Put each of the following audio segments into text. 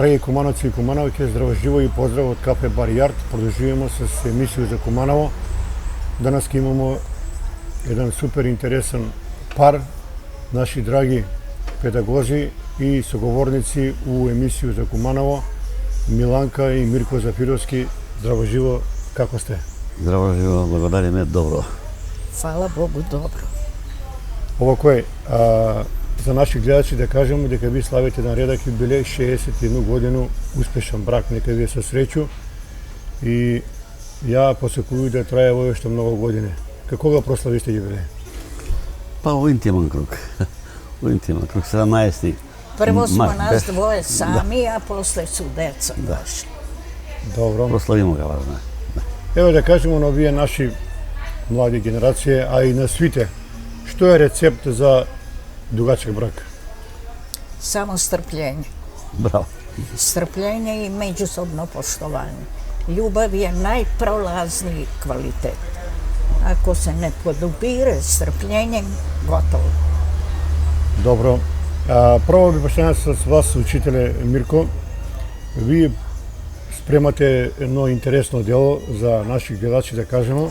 Драги кумановци и кумановки, здраво живо и поздрав од Кафе Бар Јард. Продолжуваме с емисија за Куманово. Данас имамо еден супер интересен пар, наши драги педагози и соговорници у емисија за Куманово, Миланка и Мирко Зафировски. Здраво живо, како сте? Здраво живо, благодариме, добро. Фала Богу, добро. Овако е, за наши гледачи да кажеме дека ви славите на редак юбилеј 61 годину успешен брак, нека ви се среќу и ја посекувам да трае во уште многу години. Како го прослависте юбилеј? Па во интимен круг. Во интимен круг, 17. Прво смо нас двое сами, а после су деца дошли. Добро. Прославимо ga важно. Ево да кажеме на овие наши млади генерации, а и на свите, што е рецепт за дугачек брак? Само стрплjenje. Браво. Strpljenje i međusobno poštovanje. Ljubav je najprolazniji kvalitet. Ako se ne podupire strpljenjem, gotovo. Добро. Прво би почнеме с вас, учителе Мирко. Ви спремате едно интересно дело за наши гледачи, да кажеме.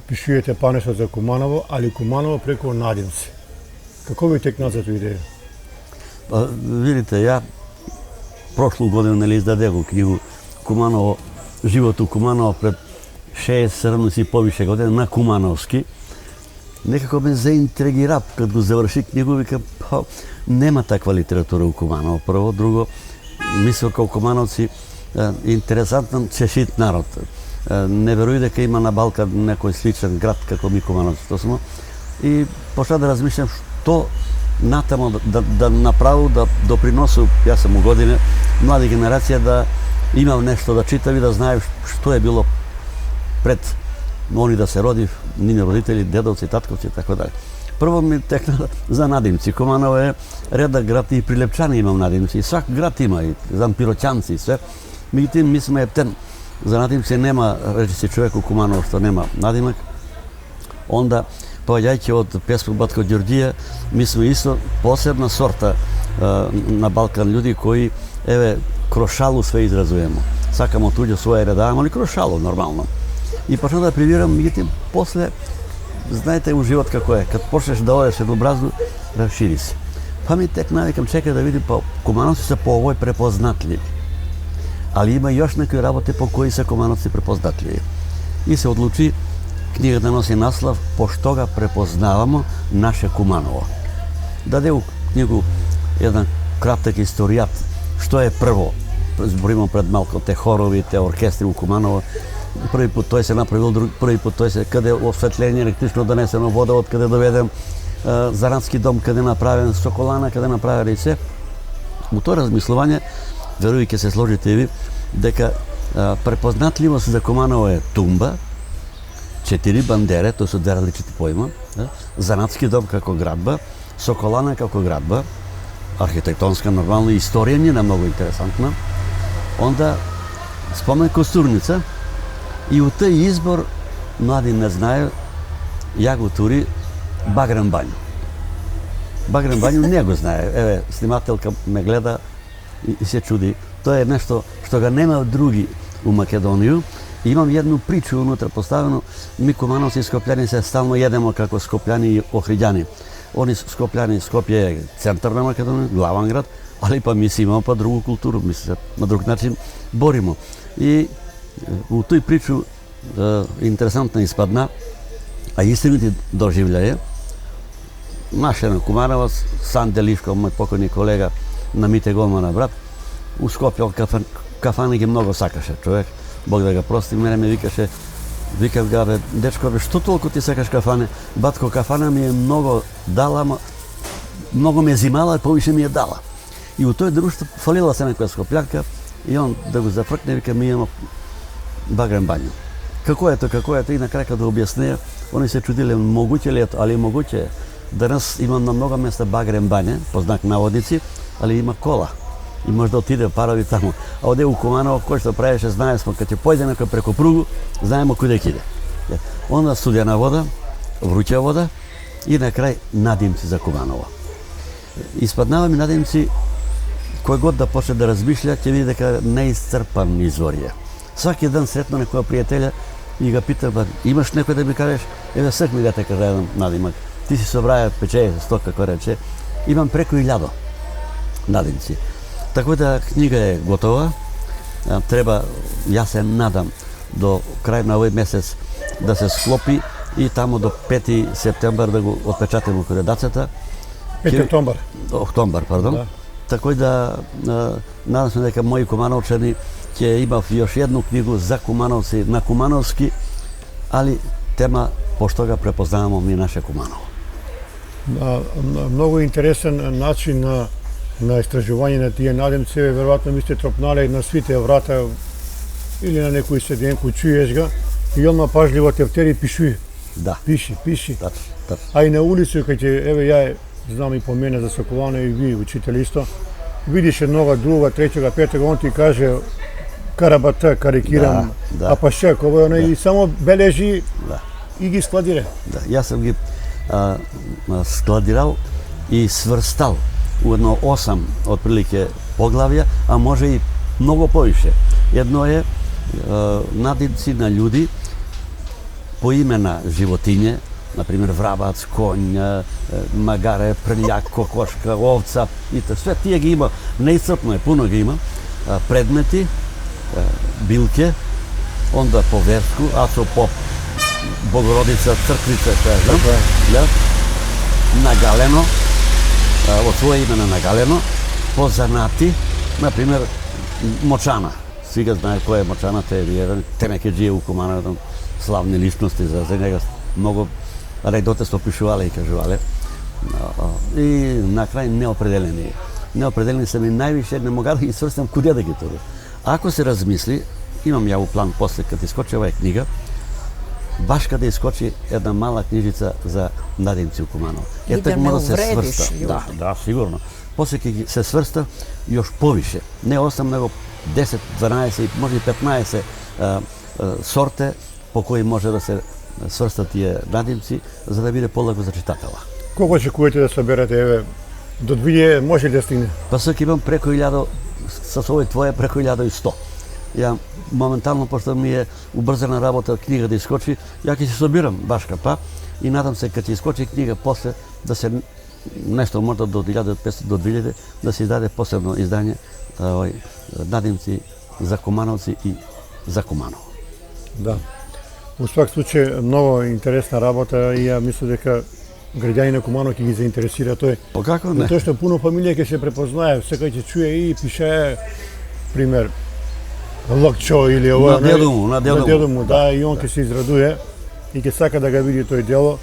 Пишувате панесот за Куманово, али Куманово преку надимци. Како ви текна за тој идеја? Па, видите, ја прошлу година издадев книгу Куманово, живот у Куманово пред 6-7 и повише година на кумановски. Некако ме заинтригира кога го заврши книгу, вика, нема таква литература у Куманово. Прво, друго, мислам како кумановци интересантен чешит народ. Не веруј дека има на Балкан некој сличен град како ми кумановците смо. И почна да размишлям што натамо да направу, да доприносу, јас сум у година, млади генерација да имам нешто да читам и да знаев што е било пред они да се роди, нини родители, дедовци, татковци и така дали. Прво ми текна за надимци. Куманово е редак град и Прилепчани имам надимци. И свак град има, и знам Пиротјанци и све. Меѓутоа ми сме ептен. За надимци нема, речи се човек у Куманово што нема надимак. Онда, поаѓајќи од Песпок Батко Ѓорѓија, ми сме исто посебна сорта на Балкан луѓе кои, еве, кроз шалу све изразуваме. Сакамо туѓо своје редаваме, али кроз шалу нормално. И почна да привирам, меѓутоа после, знаете у живот како е, кад почнеш да одеш еднообразно, расшири се. Па ми текна, викам, чекај да видим, па кумановци се по овој препознатливи. Али има још некои работи по кои се кумановци препознатливи. И се одлучи книгата носи наслов "Пошто га препознавамо наше Куманово". Даде у книгу еден краток историјат, што е прво. Зборимо пред малко те хорови, те оркестри у Куманово. Први пат тој се направил, први пат тој се каде осветление електрично донесено, водовод каде доведен, зарадски дом каде направен, соколана каде направен и се. У тоа размислување, веруј ќе се сложите и ви, дека препознатливост за Куманово е тумба, 4 бандере, тоа се две различити поима, зарадски дом како градба, соколана како градба, архитектонска нормална историја ни е многу интересантна. Онда спомен Костурница и у тој избор млади не знае, ја го тури Багрем Бању. Багрем Бању не го знае. Еве, снимателка ме гледа и се чуди. Тоа е нешто што го нема други у Македонија. Имам едну причу унутра поставено, ми кумановци и скопјани се стално едемо како скопјани и охриѓани. Они скопјани, Скопје е центар на Македонија, главен град, али па ми си имамо па другу културу, ми се на друг начин боримо. И у тој причу интересантна испадна, а истините доживљаја, наш еден кумановец, Сан Делишко, мој покойни колега на Мите Голмана брат, у Скопје кафани ги многу сакаше човек, Бог да ga прости, мене ми викаше, викав га, бе, дечко, бе, што толку ти сакаш кафане? Батко, кафана ми е многу дала, ама многу ме зимала, повише ми е дала. И у тој друштво фалила се некоја скопјанка и он да го зафркне, вика, ми имам Багрем Бању. Како е то, и на крај кога да објаснеја, они се чудиле, могуќе ли е то, али могуќе е. Денес имам на многу места Багрем Бања, по знак наводници, али има кола. И може да отиде парови таму. А оде у Куманово, кој што правеше, знае смо, кога ќе појде некој преку пругу, знаемо куде ќе иде. Онда студена вода, вруќа вода и на крај надимци за Куманово. Испаднава ми надимци кој год да почне да размишља, ќе види дека неисцрпан извор е. Сваки ден сретно некоја пријателја и ga питам, имаш некој да ми кажеш, еве сак ми да те кажа еден надимак. Ти си собраја пече, стока, кој рече, имам преку 1000 надимци. Така да книга е готова, треба, јас се надам, до крај на овој месец да се склопи и тамо до 5 септембар да го отпечатаме кај децата. 5 октомбар. Октомбар, пардон. Да. Така да надам се дека мои кумановчани ќе имав још едну книгу за кумановци на кумановски, али тема пошто га препознаваме ми наше Куманово. Многу интересен начин на истражување на тие надимци, веројатно ми сте тропнале на свите врата или на некој седенку, чуеш га и одма пажливо те втери пишуи. Да. Пиши. Тачно. А и на улицу, кај ќе, еве ја знам и по мене за Соколано и ви учители исто, видиш еднога, друга, третјога, петога, он ти каже карабата, карикирам, Да. а па шек, ово е и само бележи Да. и ги складира. Да, јас сам ги складирал и сврстал у едно 8 отприлике поглавја, а може и многу повише. Едно е надимци на људи по име на животиње, например врабац, конј, магаре, прљак, кокошка, овца, и све тие ги има, неисцрпно е, пуно ги има, предмети, билке, онда по верску, асо по Богородица, црквица, кажам, да, нагалено, од своје име на нагалено, по занати, например, мочана. Сега знае кој е мочана, Темекеджија у Куманово, славни личности, за него многу анегдоти се опишувале и кажувале. И на крај неопределени. Неопределени се ми највише, не мога да ги сврстам куде да ги турам. Ако се размисли, имам ја у план после кога искочи оваа книга, баш каде искочи една мала книжица за надимци у Куманово. И да не увредиш Да, да, сигурно. После ќе се сврста још повише. Не 8, него 10, 12 и може и 15 сорте по кои може да се сврстат тие надимци, за да биде полаго за читателя. Колку очекувате да соберете, еве, до 2000 може ли да стигне? Па сак имам преку 1000, со овој твоја преку 1100. Ја моментално, пошто ми е убрзана работа книга да искочи, ја ќе се собирам баш капа и надам се кога ќе искочи книга после да се нешто можда до 1500 до 2000 да се издаде посебно издање надимци за Кумановци и за Куманово. Да. У свак случај многу интересна работа и ја мислам дека граѓани на Куманово ќе ги заинтересира тој. По како не? Тоа што пуно фамилија ќе се препознае, секој ќе чуе и пише пример Лакчо или ова на дедо му, да, и он ќе се израдуе и ќе сака да го види тој дело.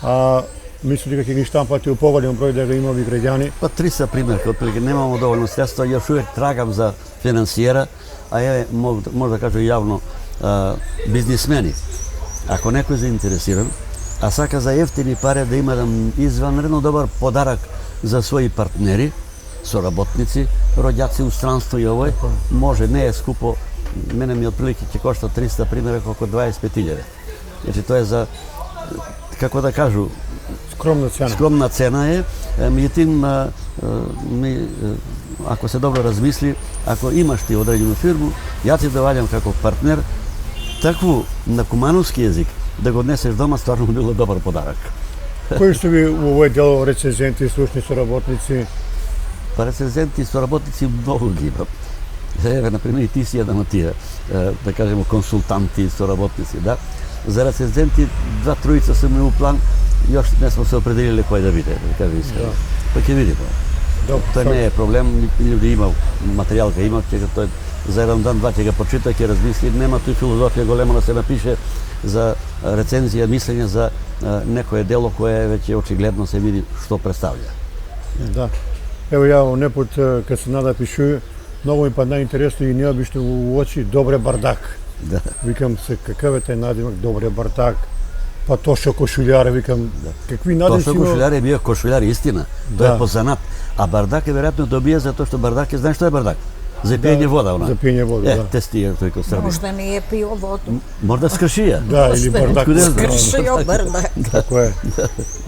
А мислам дека ќе ги штампате у поголем број да го има и граѓани. Па 300 примерки, отприлike немамо доволно средства, још увек трагам за финансиера, а е може да кажу јавно бизнисмени. Ако некој заинтересиран, а сака за ефтини пари да има еден изванредно добар подарак за своји партнери, соработници, роѓаци у странство и овој, може, не е скупо, мене ми отприлike ќе кошта 300 примерок околу 25.000. Значи тоа е за, како да кажу, скромна цена е, меѓутоа ако се добро размисли, ако имаш ти одредена фирма, ја ти доваѓам како партнер, такву на кумановски јазик да го однесеш дома, стварно било добар подарок. Кои што ви у овој дел рецензенти, слушни соработници? Па рецензенти и соработници многу ги имам. Еве, например, и ти си еден од тие, да кажемо, консултанти и соработници, да. За рецензенти, 2-3 се ми у план, још не сме се определиле кој да биде, да кажем искрено. Па ќе видиме. Тоа не е проблем, луѓе има материјал, ка има, ќе тој за еден дан, два ќе го прочита, ќе размисли, нема тој филозофија голема да се напише за рецензија, мислење за некое дело кое веќе очигледно се види што представља. Да. Ево ја непот кога се нада пишува, многу ми падна интересно и необично у очи Добре бардак. Да. Викам се какав е тај надимак Добре бардак. Па Тошо кошуљар, викам, какви надимци Тошо кошуљар е био кошуљар истина. Тоа е по занат. А бардак е веројатно добија затоа што бардак е, знаеш што е бардак? За пиење вода, она. За пиење вода, да. Тести тој кој срби. Možda nije pio vodu. Можда скршија. Да, или бардак. Skršio bardак. Тако е.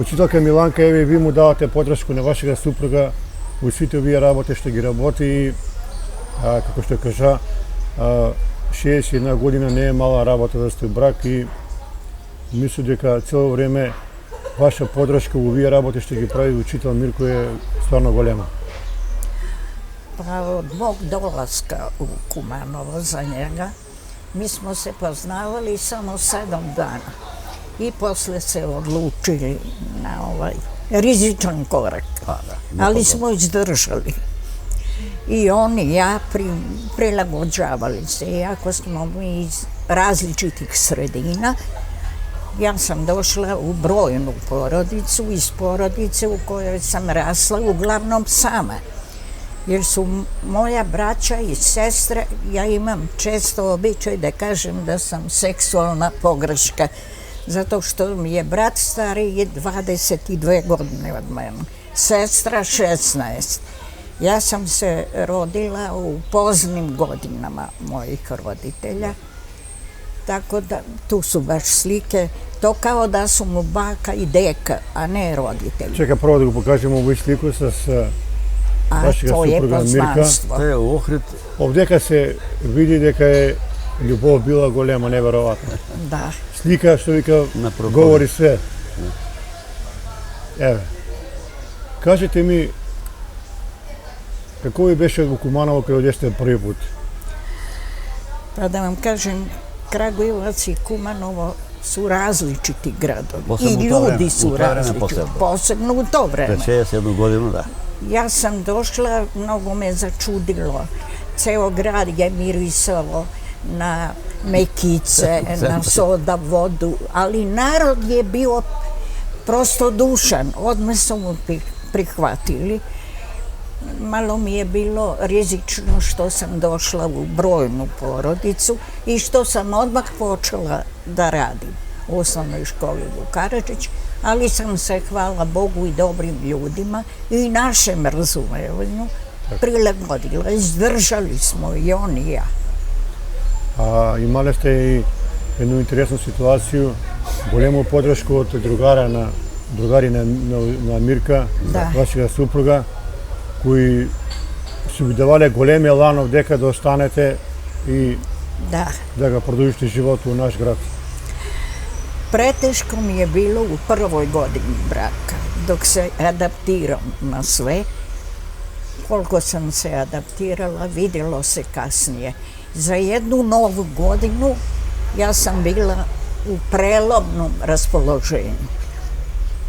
Учителка Миланка, еве ви му давате подршку на вашега супруга у сите овие работи што ги работи и како што кажа 61 година не е мала работа да сте брак и мислам дека цело време ваша подршка у овие работи што ги прави учител Мирко е стварно голема. Па од мог доласка у Куманово за njega, mi smo se poznavali samo 7 dana i posle se odlučili na ovaj rizičan korak, ali smo izdržali. I on i ja prilagođavali se, iako smo mi iz različitih sredina. Ja sam došla u brojnu porodicu, iz porodice u kojoj sam rasla uglavnom sama. Jer su moja braća i sestre, ja imam često običaj da kažem da sam seksualna pogreška, zato što mi je brat stariji 22 godine od mene, sestra 16. Ja sam se rodila u poznim godinama mojih roditelja, tako da tu su baš slike, to kao da su mu baka i deka, a ne roditelji. Чека прво да го покажеме овој слику с A вашига to je супруга Мирка. poznanstvo. Тоа е Охрид, Овдека се види дека е љубов била голема, неверојатно. Da. Слика што вика На проповед. говори све. Еве. Кажете ми како ви беше во Куманово кога дојдете први пат? Pa da vam kažem, Kragujevac i Kumanovo su različiti gradovi. Posebno I u to ljudi vreme, su u to vreme različiti. posebno. Posebno u to vreme. пред 61 годину, да. Ja sam došla, mnogo me začudilo. Ceo grad je mirisalo na mekice, na soda, vodu, ali narod je bio prosto dušan. Odmah su mu prihvatili. Malo mi je bilo rizično što sam došla u brojnu porodicu i što sam odmah počela da radim u osnovnoj školi u Karadžić, ali sam se, hvala Bogu i dobrim ljudima i našem razumevanju prilagodila. Izdržali smo i on i ja. А имале сте и едну интересна ситуацiju, голему подршку од другари на Мирка, Да. вашига супруга, кои су ви давале големи елан овдека да останете и Da. да ga продолжите живот у наш град. Preteško mi je bilo u prvoj godini braka, dok se adaptiram na sve. Koliko sam se adaptirala, vidjelo se kasnije. Za jednu novu godinu ja sam bila u prelomnom raspoloženju.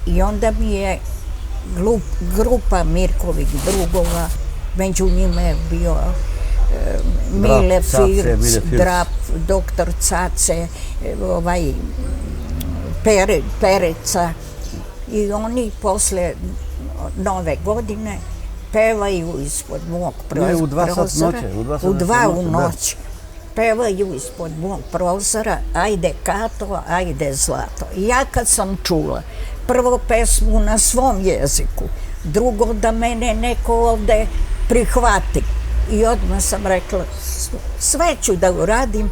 I onda mi je grupa Mirkovih drugova, među njima je bio Mile Firc, Drap, doktor Cace, Pereca, i oni posle nove godine pevaju ispod mog prozora. Ne, u 2 sat noće, U 2 u noć. Pevaju ispod mog prozora, ajde Kato, ajde Zlato. I ja kad sam čula prvo pesmu na svom jeziku, drugo da mene neko ovde prihvati, i odmah sam rekla, sve ću da uradim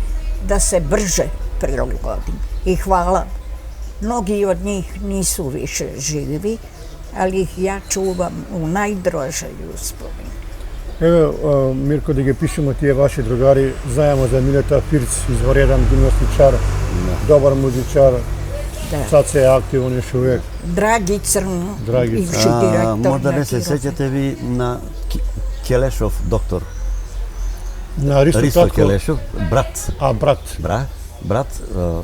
da se brže prilagodim. I hvala, mnogi od njih nisu više živi, ali ih ja čuvam u najdrožoj uspomeni. Еве, Мирко, да ги пишемо тие ваши другари, знаеме за Милета Фирц, извареден гимнастичар, добар музичар, Цаце е активен još uvijek. Dragi Crno, Dragi bivši direktor. Možda ne se sećate vi na Келешов доктор. На Ристо Ристо Татко, Келешов, брат. брат.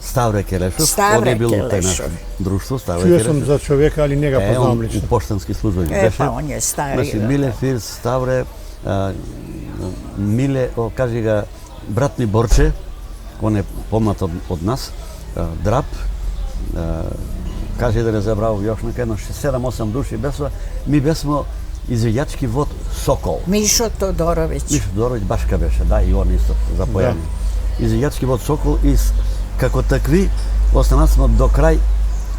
Ставре Келешов. Ставре Он е бил у Келешов. наше друштво, Ставре Чуo Келешов. sam za čovjeka, ali njega poznam Он lično. у почтенски службени беше. Pa on je stariji. Значи, Миле Фирц, Ставре, Миле, кажи га, брат ми Борче, он е помлад од нас, Драп, кажи да не забравам још нека едно 7-8 души бесва, ми бесмо извидјачки вод Сокол. Mišo Todorović. Мишо Тодороvić Башка беше, да, и он исто запојани. Извидјачки вод Сокол и како такви останавме до крај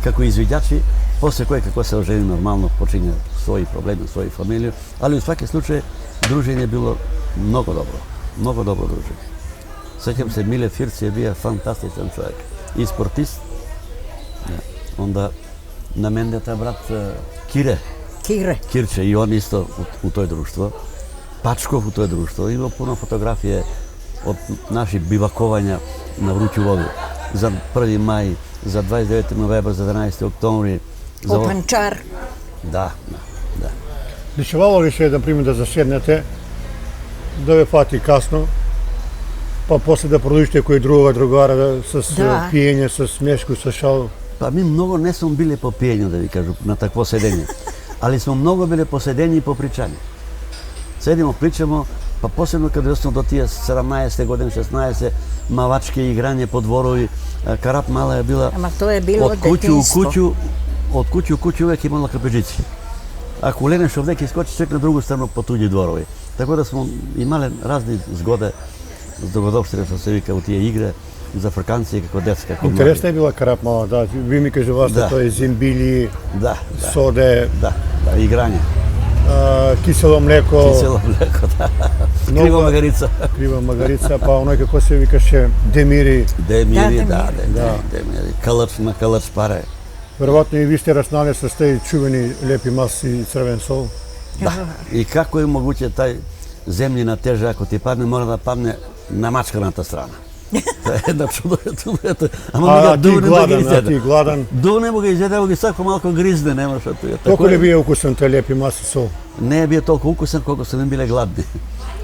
како извидјачи, после кој како се ожени нормално почиња своји проблеми, своји фамилија, али у сваки случај дружење било многу добро дружење. Сеќам се Миле Фирц е бија фантастичен човек и спортист. Онда на мен дете брат Кире. Kire. Kirče, i on isto u to društvo. Pačkov u to društvo. Ima puno fotografije od naših bivakovanja na vruću vodu. Za 1. maj, za 29. novembar, za 11. oktobri. Opančar. Da. Дешевало ли се, например, да заседнете, да ве фати касно, па после да продължите кој другара с пиење, с смешку, с шал? Pa mi mnogo ne smo bili po pijenju, da vi kažu, na takvo sedenje. Ali smo mnogo bili po sedenju i po pričanju. Sedimo, pričamo, pa posebno kada smo do tije 17. godine, 16. mavačke igranje po dvorovi, Karap mala je bila Ama to je bilo od kuću u kuću uvek imala kapedžici. Ako uleneš ovdje iskoči čak na drugu stranu po tuđi dvorovi. Tako da smo imali razne zgode, zdogodopštine što se vika u tije igre, za Frkancije kako deca. Интересна е била Карап мала, да. Ви ми кажувате, Да. тоа е зимбили, Da, соде, igranje. кисело млеко, Кисело mleko, da. Kriva magarica. крива магарица, па оној како се викаше демири. Demiri, Da, demiri. Kalač na kalač pare. Веројатно и ви сте раснали со тези чувени лепи маси и црвен сол. Da. I kako je moguće taj zemljina teža ako ti padne, mora da padne na mačkaната strana. To je jedno čudo. А ти гладан. Дув не мога изяде, го ги всяко малко гризне, нема защото е. Толку ли бие укусен те лепи маси сол? Не е бил толкова укусен, колко са не били гладни.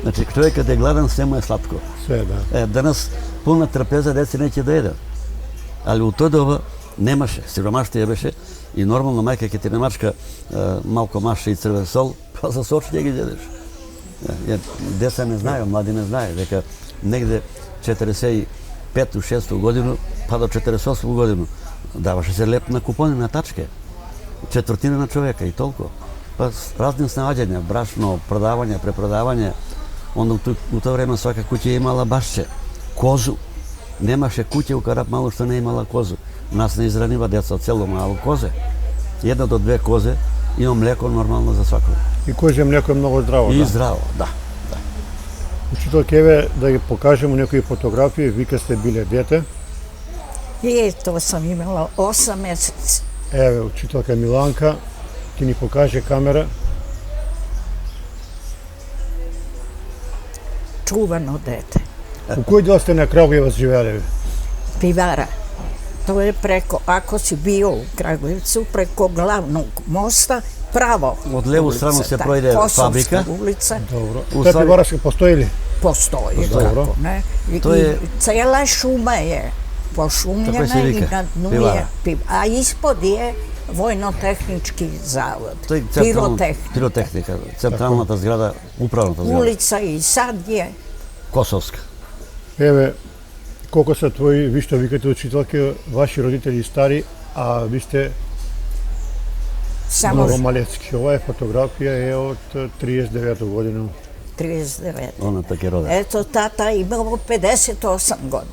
Значи, човек kada je gladan, sve mu je slatko. Sve, da. Danas puna trpeza, deci neće da jede. Ali u to doba nemaše, siromaštije беше i normalno majka kad ti ne mačka malko maše i crven sol, pa za soč njega jedeš. Jer deca ne znaju, mladi ne znaju, дека negde 45-tu, 6-tu godinu, pa do 48-tu godinu davаше се леп на купони, на тачке. Четвртина на човека и толкова. Па разни снаваđanja, brašno, prodavanje, preprodavanje. Onda u to vreme svaka kuća je imala bašće, kozu. Nemaše kuće u Karap malu što ne imala kozu. Nas ne izraniva deca celo malo koze. 1 do 2 koze, ima mleko normalno za svakog. И којже млеко е многу здраво, I да. zdravo, da. Учител Кеве, да ги покажемо некои фотографии, вика сте биле дете. I to sam imala 8 meseci. Еве, учителка Миланка, ќе ни покаже камера. Čuvano dete. У кој дел сте на Крагујеваc живееле? Pivara. To je preko, ako si bio u Kragujevcu, preko glavnog mosta, pravo. Od levu stranu se projde fabrika. Ulica. Добро. У Таа ствари- пивара се постои ли? Postoji, Dobro. kako ne. To je- I cela šuma je Tako pošumljena se i vika, na dnu pivara. je a ispod je Vojno-tehnički zavod. To je pirotehnika, centralната zgrada, upravната zgrada. Ulica i sad je Kosovska. Еве, колку се твои, ви што викате учителки, ваши родители стари, а ви сте samo многу малецки. Ова фотографија е од 39 година. 39. Ona tako je roda. Eto, tata imao 58 godina.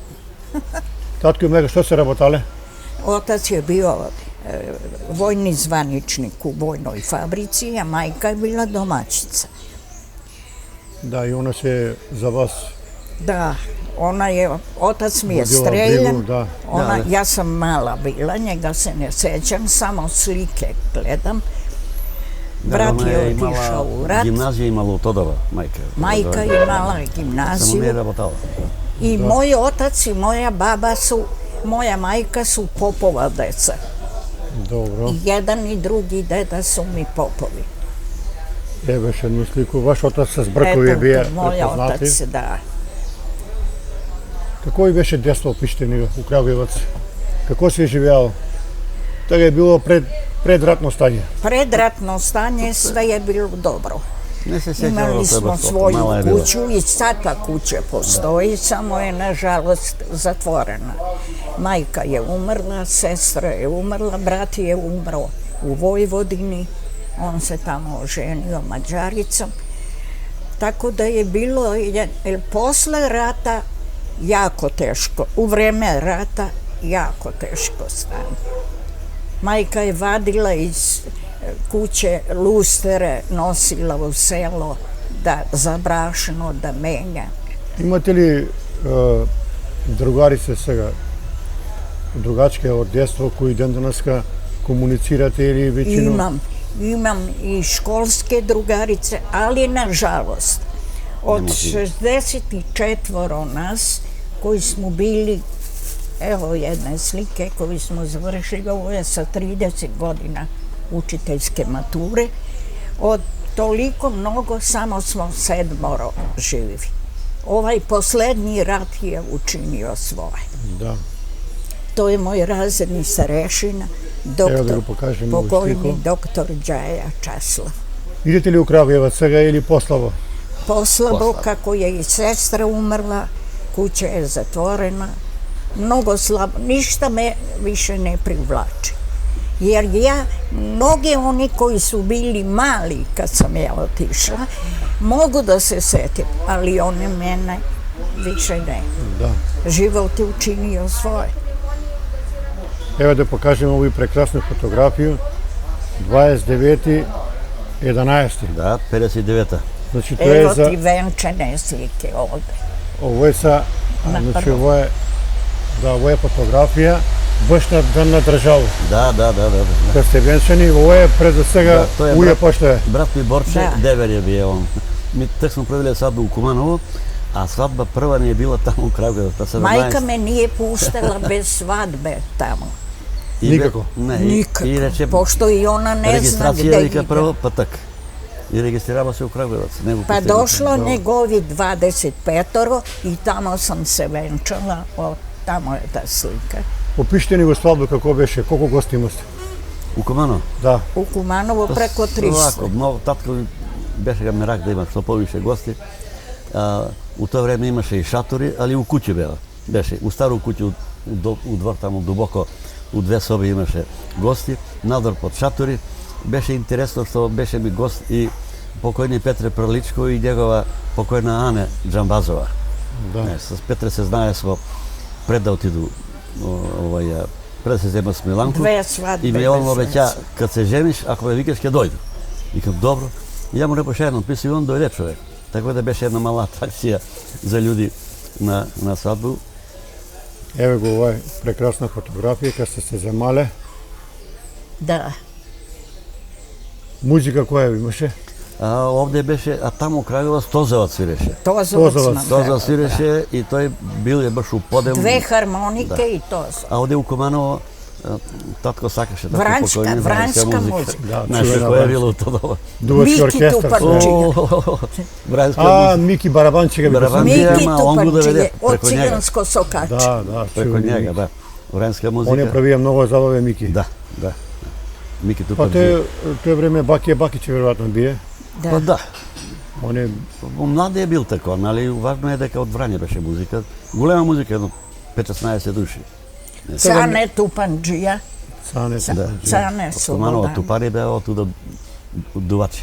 Татко и мега што се работале? Otac je bio vojni zvaničnik u vojnoj fabrici, a majka je bila domaćica. Да, и она се за вас Da, ona je, otac mi je vodila streljan, brigu, da. ona, Da. ja sam mala bila, njega se ne sećam, samo slike gledam. Brat Ona je imala otišao u rat, Gimnazija imala u Todova, majka. majka je imala Samo nije gimnaziju rabotala. i moj otac i moja baba su, moja majka su popova deca. Добро. I jedan i drugi deda su mi popovi. Еве ше едну слику. Ваш отец с бркови бие Eto, moj препознати. otac, da. Како ви беше детство, пишете ни у Крагујеваc? Како се живеало? Така е било предратно стање. Predratno stanje, sve je bilo dobro. Ne se sjećam Imali ovo smo treba svoju mala je bila. kuću i sad ta kuća postoji, samo je nažalost zatvorena. Majka je umrla, sestra je umrla, brat je umro u Vojvodini, on se tamo oženio Mađaricom. Tako da je bilo, posle rata jako teško, u vreme rata jako teško stanje. Majka je vadila iz kuće lustere, nosila u selo za brašno da menja. Имате ли другарице сега, другачки од детство кои ден денеска комуницирате или веќино? imam i školske drugarice, ali nažalost, od 64 nas koji smo bili, evo jedne slike koji smo završili, ovo je sa 30 godina učiteljske mature, od toliko mnogo samo smo 7 živi. Ovaj poslednji rat je učinio svoje. Da. To je moj razredni starešina, pokojni doktor Đaja Časlav. Idete li u Kragujevac svega ili poslavo? Poslavo, kako je i sestra umrla, kuća je zatvorena, mnogo slabo, ništa me više ne privlači. Jer mnogi oni koji su bili mali kad sam ja otišla, mogu da se setim, ali one mene više ne. Da. Život je učinio svoje. Evo da pokažem ovu prekrasnu fotografiju. 29.11. Da, 59. Znači, to je Evo za... ti venčane slike ovde. Ovo je sa... Znači, ovo je fotografija baš na državu. Da. Kad ste venčani, ovo je pred svega uje pošto. Brat mi Borče, Dever je bio on. Mi tek smo pravili svadbu u Kumanovu, a svadba prva nije bila tamo u Kragujevcu. Majka me nije puštala bez svadbe tamo. Nikako? Ne, nikako, pošto i ona ne zna gde ide. Registracija vika prvo, pa tak. I registriramo se u Kragujevac. Pa došlo njegovi 25 i tamo sam se venčala, tamo je ta slika. Opišite nego svadbu kako beše, koliko gosti imate? U Kumanovu? Da. U Kumanovu preko 300. Ovako, tatko beše ga merak da ima što poviše gosti. U to vreme imaše i šatori, ali u kući beše. U staru kuću, u dvor tamo duboko, u 2 sobe imaše gosti, nador pod šatori. Beše interesno što beše mi gost i pokojni Petre Prličko i njegova pokojna Ane Džambazova. S Petre se znaje smo pred otidu, pred se zema s Milanku. 2 svadbe. I mi on obeća, kad se ženiš, ako me vikaš, kad dojdu. I kad dobro, ja mu ne pošao jednom pisao i on dojde čovjek. Tako da beše jedna mala atrakcija za ljudi na svadbu. Evo ga ovaj prekrasna fotografija kad ste se zamale. Da. Muzika koja imaše? Ovdje beše, a tamo u Kragujevac Tozovac svireše. Tozovac svireše i to je bilo je baš u podemu. 2 harmonike i Tozovac. A ovdje u Kumanovo tatko Sakaše. Vranjska muzika. Nešto koje je bilo u to doba. Miki Tuparčija. Miki Barabančija. Miki Tuparčija, od Cigansko sokače. Da. Preko njega, da. Vranjska muzika. On je pravio mnogo zabave Miki. Da. Miki Pa Tuparčija. to je vreme Bakije Bakić je vjerovatno bije. Pa da. On je... Mlade je bil tako, ali važno je da kao od Vranja beše muzika. Golema muzika, jedno 15-16 duši. Cane Tupanđija. Cane Slobodan. Tupar je bio tu da duvači.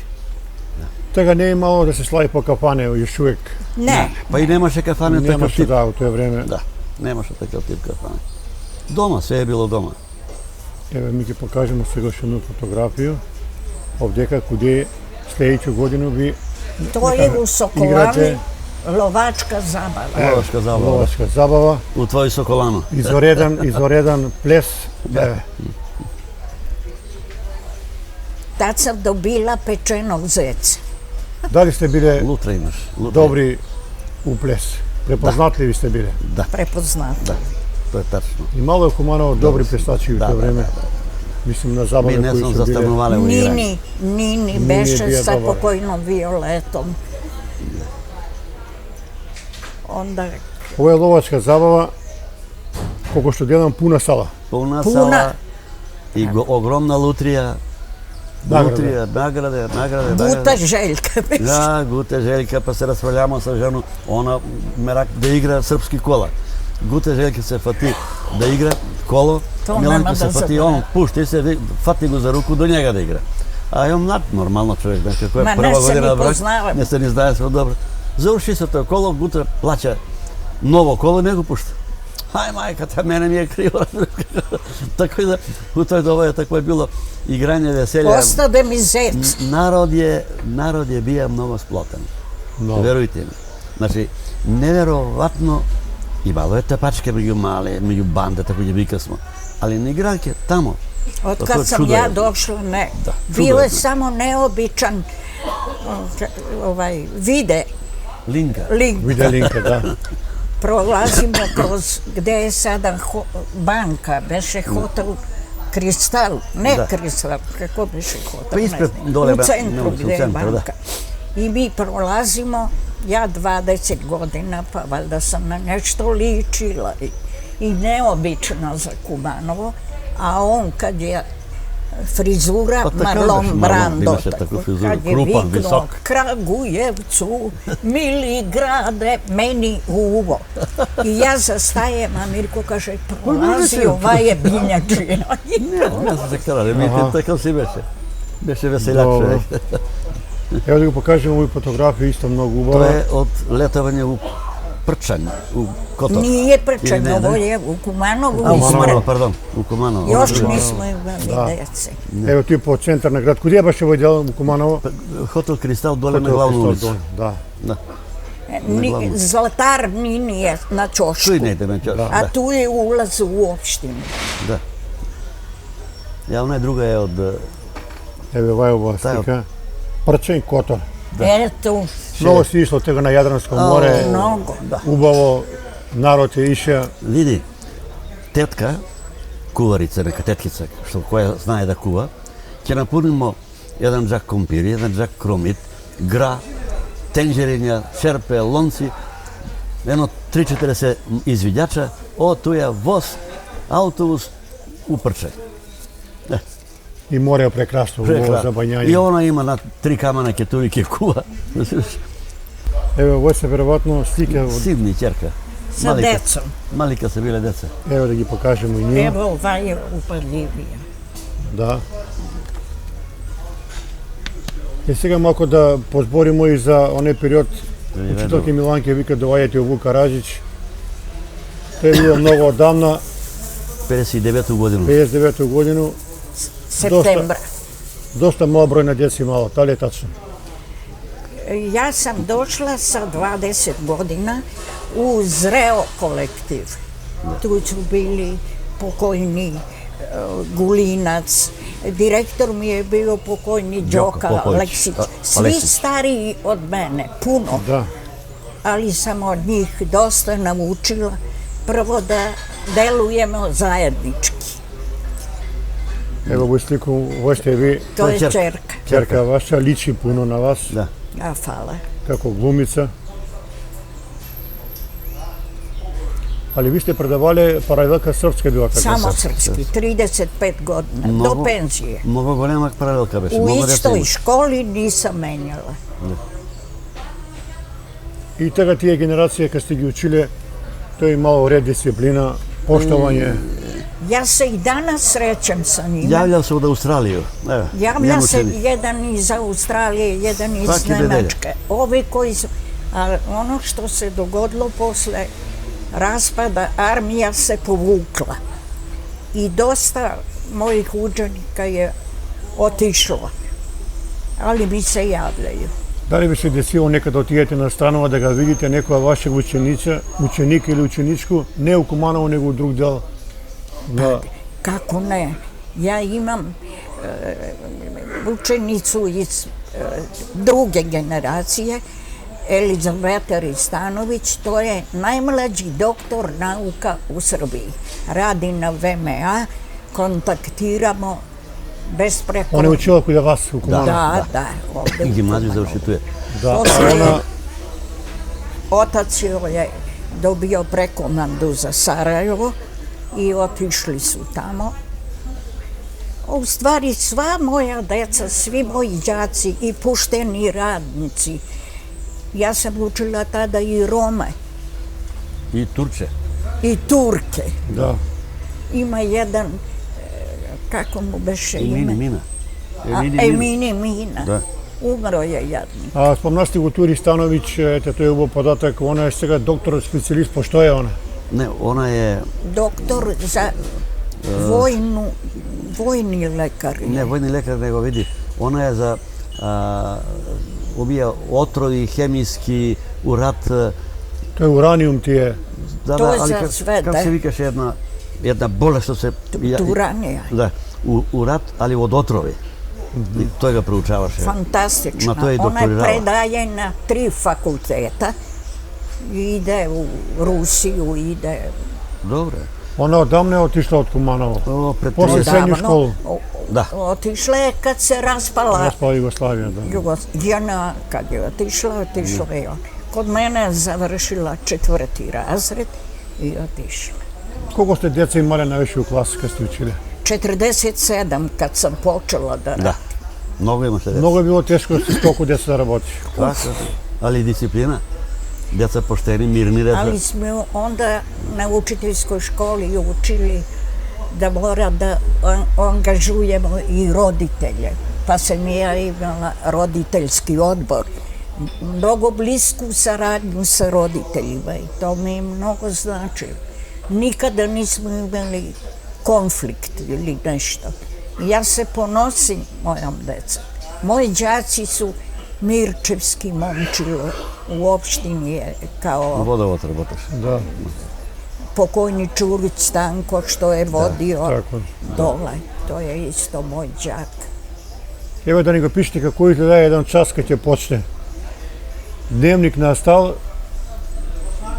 Toga nije imalo da se slavi po kafane još uvijek. Ne. Pa i nemaše kafane takav tip. Nemaše da u to vreme. Da, nemaše takav tip kafane. Doma, sve je bilo doma. Evo mi ti pokažemo sve još jednu fotografiju. Ovdje gdje sljedeću godinu bi... To je u Sokolani. Lovačka zabava. Lovačka zabava. U tvoj Sokolanu. Izoredan ples. Tad sam dobila pečenog zeca. Da li ste bile dobri u ples? Prepoznatljivi ste bile? Da. Prepoznatljivi. Da, to je tačno. I malo je u Kumanovu dobri plesači u to vreme. Mislim na zabave koji su bile. Mi ne smo zastanovali u igranju. Nini beše sa pokojnom Violetom. Onda... Ovo je lovačka zabava, koliko što gledam, puna sala. Puna sala i ogromna lutrija. Nagrade. Guta Željka. Da, Guta Željka, pa se raspravljamo sa ženom. Ona merak da igra srpski kola. Guta Željka se fati da igra kolo. Milanko se fati, on pušti se, fati go za ruku do njega da igra. A je on mlad, normalno čovjek, znači koja je prva godina brak, ne se ni znaje sve dobro. Završi se to kolo, Guta plaća novo kolo i nego pušta. Aj majka, ta mene nije krivo. Tako da u toj doba je tako je bilo igranje veselja. Ostade mi zec. Narod je bija mnogo splotan. Verujte mi. Znači, nevjerovatno i malo je tapačke među male, među bande, tako je bika smo. ali ni Igranke tamo. Od To kad sam čudo ja je. došla, ne. Da, Bio čudo je je. samo neobičan vide Linka. link. Videlinka, da. Prolazimo kroz gde je sada banka, beše hotel Kristal, ne Da. Kristal, kako beše hotel, Pa ne ispred znam. dole, U centru u gde je centru, da. banka. I mi prolazimo, ja 20 godina, pa valjda sam na nešto ličila i neobično za Kumanovo, a on kad je frizura Pa tako Marlon baš, Marlon, Brando, imaše takvu frizuru, kad je krupan, viknuo visok. Kragujevcu, mili grade, meni u uvo. I ja zastajem, a Mirko kaže, prolazi ovaj je biljačina. Ne, sam se htjela, ne vidite, takav si beše. Beše veseljak Dobro. čovjek. Evo da ga pokažem ovu fotografiju, isto mnogo To ubava. je od letovanja u Prčanj, u Kotor. Nije Ili Prčan, ne, ovo ne? je u Kumanovu A, u ispred. Kumanovo, pardon, u Kumanovo. Još Ono drugo. nismo imali dece. Evo ti po centar na grad. Kuda je baš ovaj deo u Kumanovo? Hotel Kristal dole na Hotel glavnu Kristal ulicu. dole, Da. Da. glavnu. Zlatar ni nije na ćošku, Tu i negde na ćošku, a da. tu je ulaz u opštinu. Da. Ja, ona druga je od... Evo ovaj ova Taj slika. Prčanj Kotor. Eto, Mnogo si išlo tega na Jadransko more. mnogo. Ubavo, narod je išao. Vidi, tetka, kuvarica, neka tetkica, koja zna da kuva, će napunimo jedan džak kumpir, jedan džak kromit, gra, tenđerinja, šerpe, lonci, jedno 3-40 izvidjača, tu je voz, autobus u Prčanj. I more je prekrasno ovo za banjanje. I ona ima na 3 kamana keturike kuva. Evo, ovo se verovatno slike od... Sidni ćerka. Sa decom. Malika su bile deca. Evo da gi pokažemo i njima. Evo ovaj je upadljivija. Da. I сега малко да позборимо и за оне период учителки Миланке вика доваѓате у Вука Радžić. Тоа е било многу одамна, 59. годину. 59 годину. Septembra. Доста мал број на деца имало, дали е тачно? Ja sam došla sa 20 godina u Zreo kolektiv. Tu su bili pokojni Gulinac, direktor mi je bio pokojni Đoka Popović. Aleksić. Svi Aleksić. stariji od mene, puno, Да. ali sam od njih dosta naučila. Prvo da delujemo zajednički. Ево во слику, ово сте ви, To je ćerka. čerka. ќерка ваша, личи пуно на вас, Da. A hvala. како глумица. Али ви сте предавале паралелка српска била како Samo српска. srpski, 35 godina, do penzije. Mnogo golema paralelka беше. U Mnogo deca istoj ima. školi nisam menjala. И тега тие генерација кога сте ги училе, тој имало ред, дисциплина, поштовање. Ja se i danas srećem sa njima. Javljao se od Australiju. Evo, Javlja njemu se čini. jedan iz Australije, jedan iz Svaki nedelje. Nemačke. Ovi koji su... A ono što se dogodilo posle raspada, armija se povukla. I dosta mojih učenika je otišlo. Ali mi se javljaju. Дали би се десило некад да отидете на странова да га видите некоја ваша ученик или ученичку, не у Куманово, него у друг дел? Да. Kako ne? Ja imam učenicu iz druge generacije, Elizaveta Ristanović, to je najmlađi doktor nauka u Srbiji. Radi na VMA, kontaktiramo besprekorno. Она е учила кај вас у Куманово. Da, ovde I u gimnaziju Kumanovu. završituje. Да. После А она Otac joj je dobio prekomandu za Sarajevo i otišli su tamo. U stvari sva moja deca, svi moji đaci i pušteni radnici. Ja sam učila tada i Rome I Turče. i Turke. да. Ima jedan, kako mu beše I ime? Mina. Emini Mina. Da. Umro je jadnik. А спомнасте го Тури Становиć, ете тој е убав податак, она е сега доктор специјалист, по што е она? Ne, ona je, Doktor za vojni lekar. ne vojni lekar, nego vidi, ona je za ubija otrovi, hemijski, u rat, Тој ураниум ти е. da, To je ali za sve, kako da. se vikаше jedna jedna bolest što se... Turanija. Da, u rat, ali od otrovi. I to ga proučavaše. Fantastična. Na to je i Ona doktorirala. predaje na 3 fakulteta. Ide u Rusiju, ide... Dobro. Ona odavno je otišla od Kumanova. Posle srednju školu. Da. Otišla je kad se raspala Raspala Jugoslavija, da. JNA, kad je otišla je on. Kod mene je završila 4. razred i otišla. Koliko ste djeca imali najviše u klasi kad ste učili? 47 kad sam počela da radim. Da. Mnogo ima se Mnogo je bilo teško da ste toliko djeca da raboti. Ali i disciplina. Djeca pošteni, mirni, reče. Ali smo onda na učiteljskoj školi učili da mora da angažujemo i roditelje. Pa sam ja imala roditeljski odbor. Mnogo blisku saradnju sa roditeljima i to mi je mnogo značilo. Nikada nismo imali konflikt ili nešto. Ja se ponosim mojom decom. Moji đaci su Mirčevski Momčilo, u opštini je kao Vodovod работаш. Da. pokojni Čurić Stanko što je vodio tako. dole. To je isto moj đak. Evo da nego pišite kako izgleda jedan čas kad će počne. Dnevnik nastal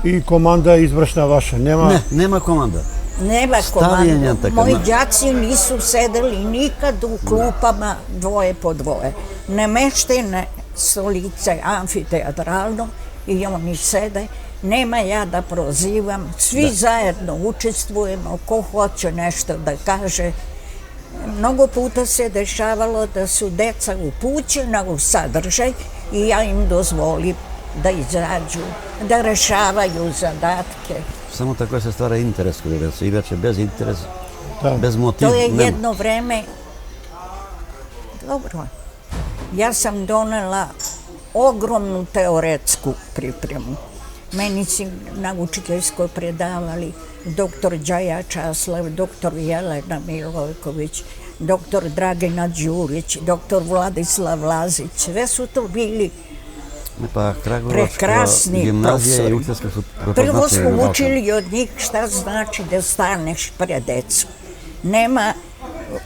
i komanda izvršna vaša. Ne, nema komanda. Nema Stavljenja komanda. taka, Moji na- đaci nisu sedeli nikad u klupama 2 po 2. Nemeštene stolice amfiteatralno i oni sede. Nema ja da prozivam. Svi zajedno učestvujemo. Ko hoće nešto da kaže. Mnogo puta se dešavalo da su deca upućena u sadržaj i ja im dozvolim da izađu, da rešavaju zadatke. Samo tako se stvara interes kod djeca. Inače, bez interesa, Da. bez motiva, To je nema. jedno vreme... Dobro. Ja sam donela ogromnu teoretsku pripremu. Meni su na učiteljskoj predavali doktor Đaja Časlav, doktor Jelena Milojković, doktor Dragina Đurić, doktor Vladislav Lazić. Sve su to bili Pa Kragujevačka prekrasni gimnazija i profesori. učiteljska su Prvo prepoznatljivi. smo učili od njih šta znači da staneš pred decu. Nema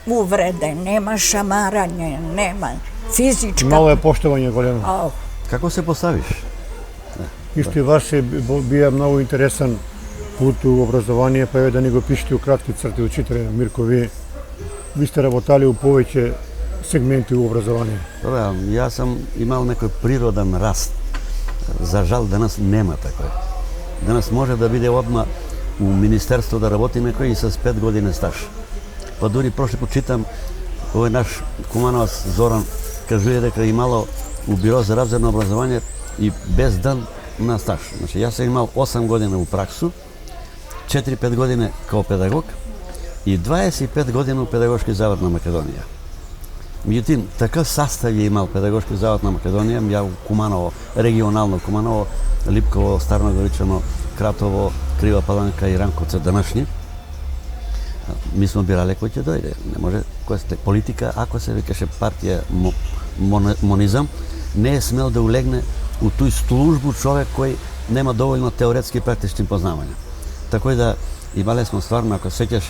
uvrede, nema šamaranja, nema fizička... Malo je poštovanje goljeno. Au, Kako se postaviš? Isto i vaš je bio mnogo interesan put u obrazovanje, pa evo da nego pišite u kratke crte učitelja. Mirko, vi ste rabotali u poveće segmenti u obrazovanju. Dobro, ja sam imao neki prirodan rast. Za žal, danas nema tako. Danas može da bide odmah u ministarstvu da raboti neko i sa 5 godine staž. Pa duri prošli put čitam, ovaj naš Kumanovac Zoran kaže da je imalo u biro za razredno obrazovanje i bez dan na staž. Znači, ja sam imao 8 godina u praksu, 4-5 godine kao pedagog i 25 godina u Pedagoški zavod na Makedonija. Međutim, takav sastav je imao Pedagoški zavod na Makedonija, ja u Kumanovo, regionalno Kumanovo, Lipkovo, Starnogoričano, Kratovo, Kriva Palanka i Rankovce današnji. Mi smo birali ko će dojde. Ne može, politika, ako se kaže partija monizam, ne je smel da ulegne u tu službu čovjek koji nema dovoljno teoretski i praktični poznavanja. Tako da imali smo stvarno, ako sećaš,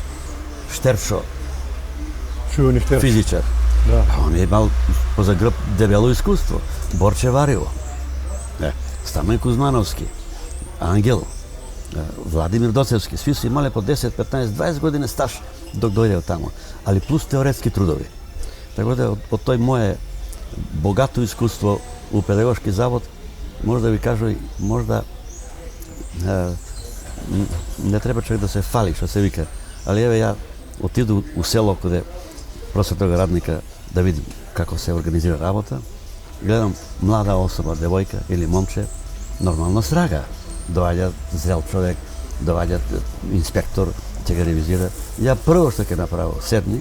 Šterčo, Čuveni Šterč. fizičar. Da. A on je imao poza grb debelo iskustvo. Borče Varivo, Stanoje Kuzmanovski, Angel, Vladimir Docevski, svi su imali po 10, 15, 20 godine staž dok dojde tamo, ali plus teoretski trudovi. Tako da od toj moje bogato iskustvo u Pedagoški zavod, možda bi kažu, možda ne treba čovjek da se fali, što se vika, ali evo ja otidu u selo kod prosvetnog radnika da vidim kako se organizira rabota, gledam mlada osoba, devojka ili momče, normalno sraga. Dovađa zrel čovjek, dovađa inspektor, će ga revizira. Ja prvo što je napravio, sedni,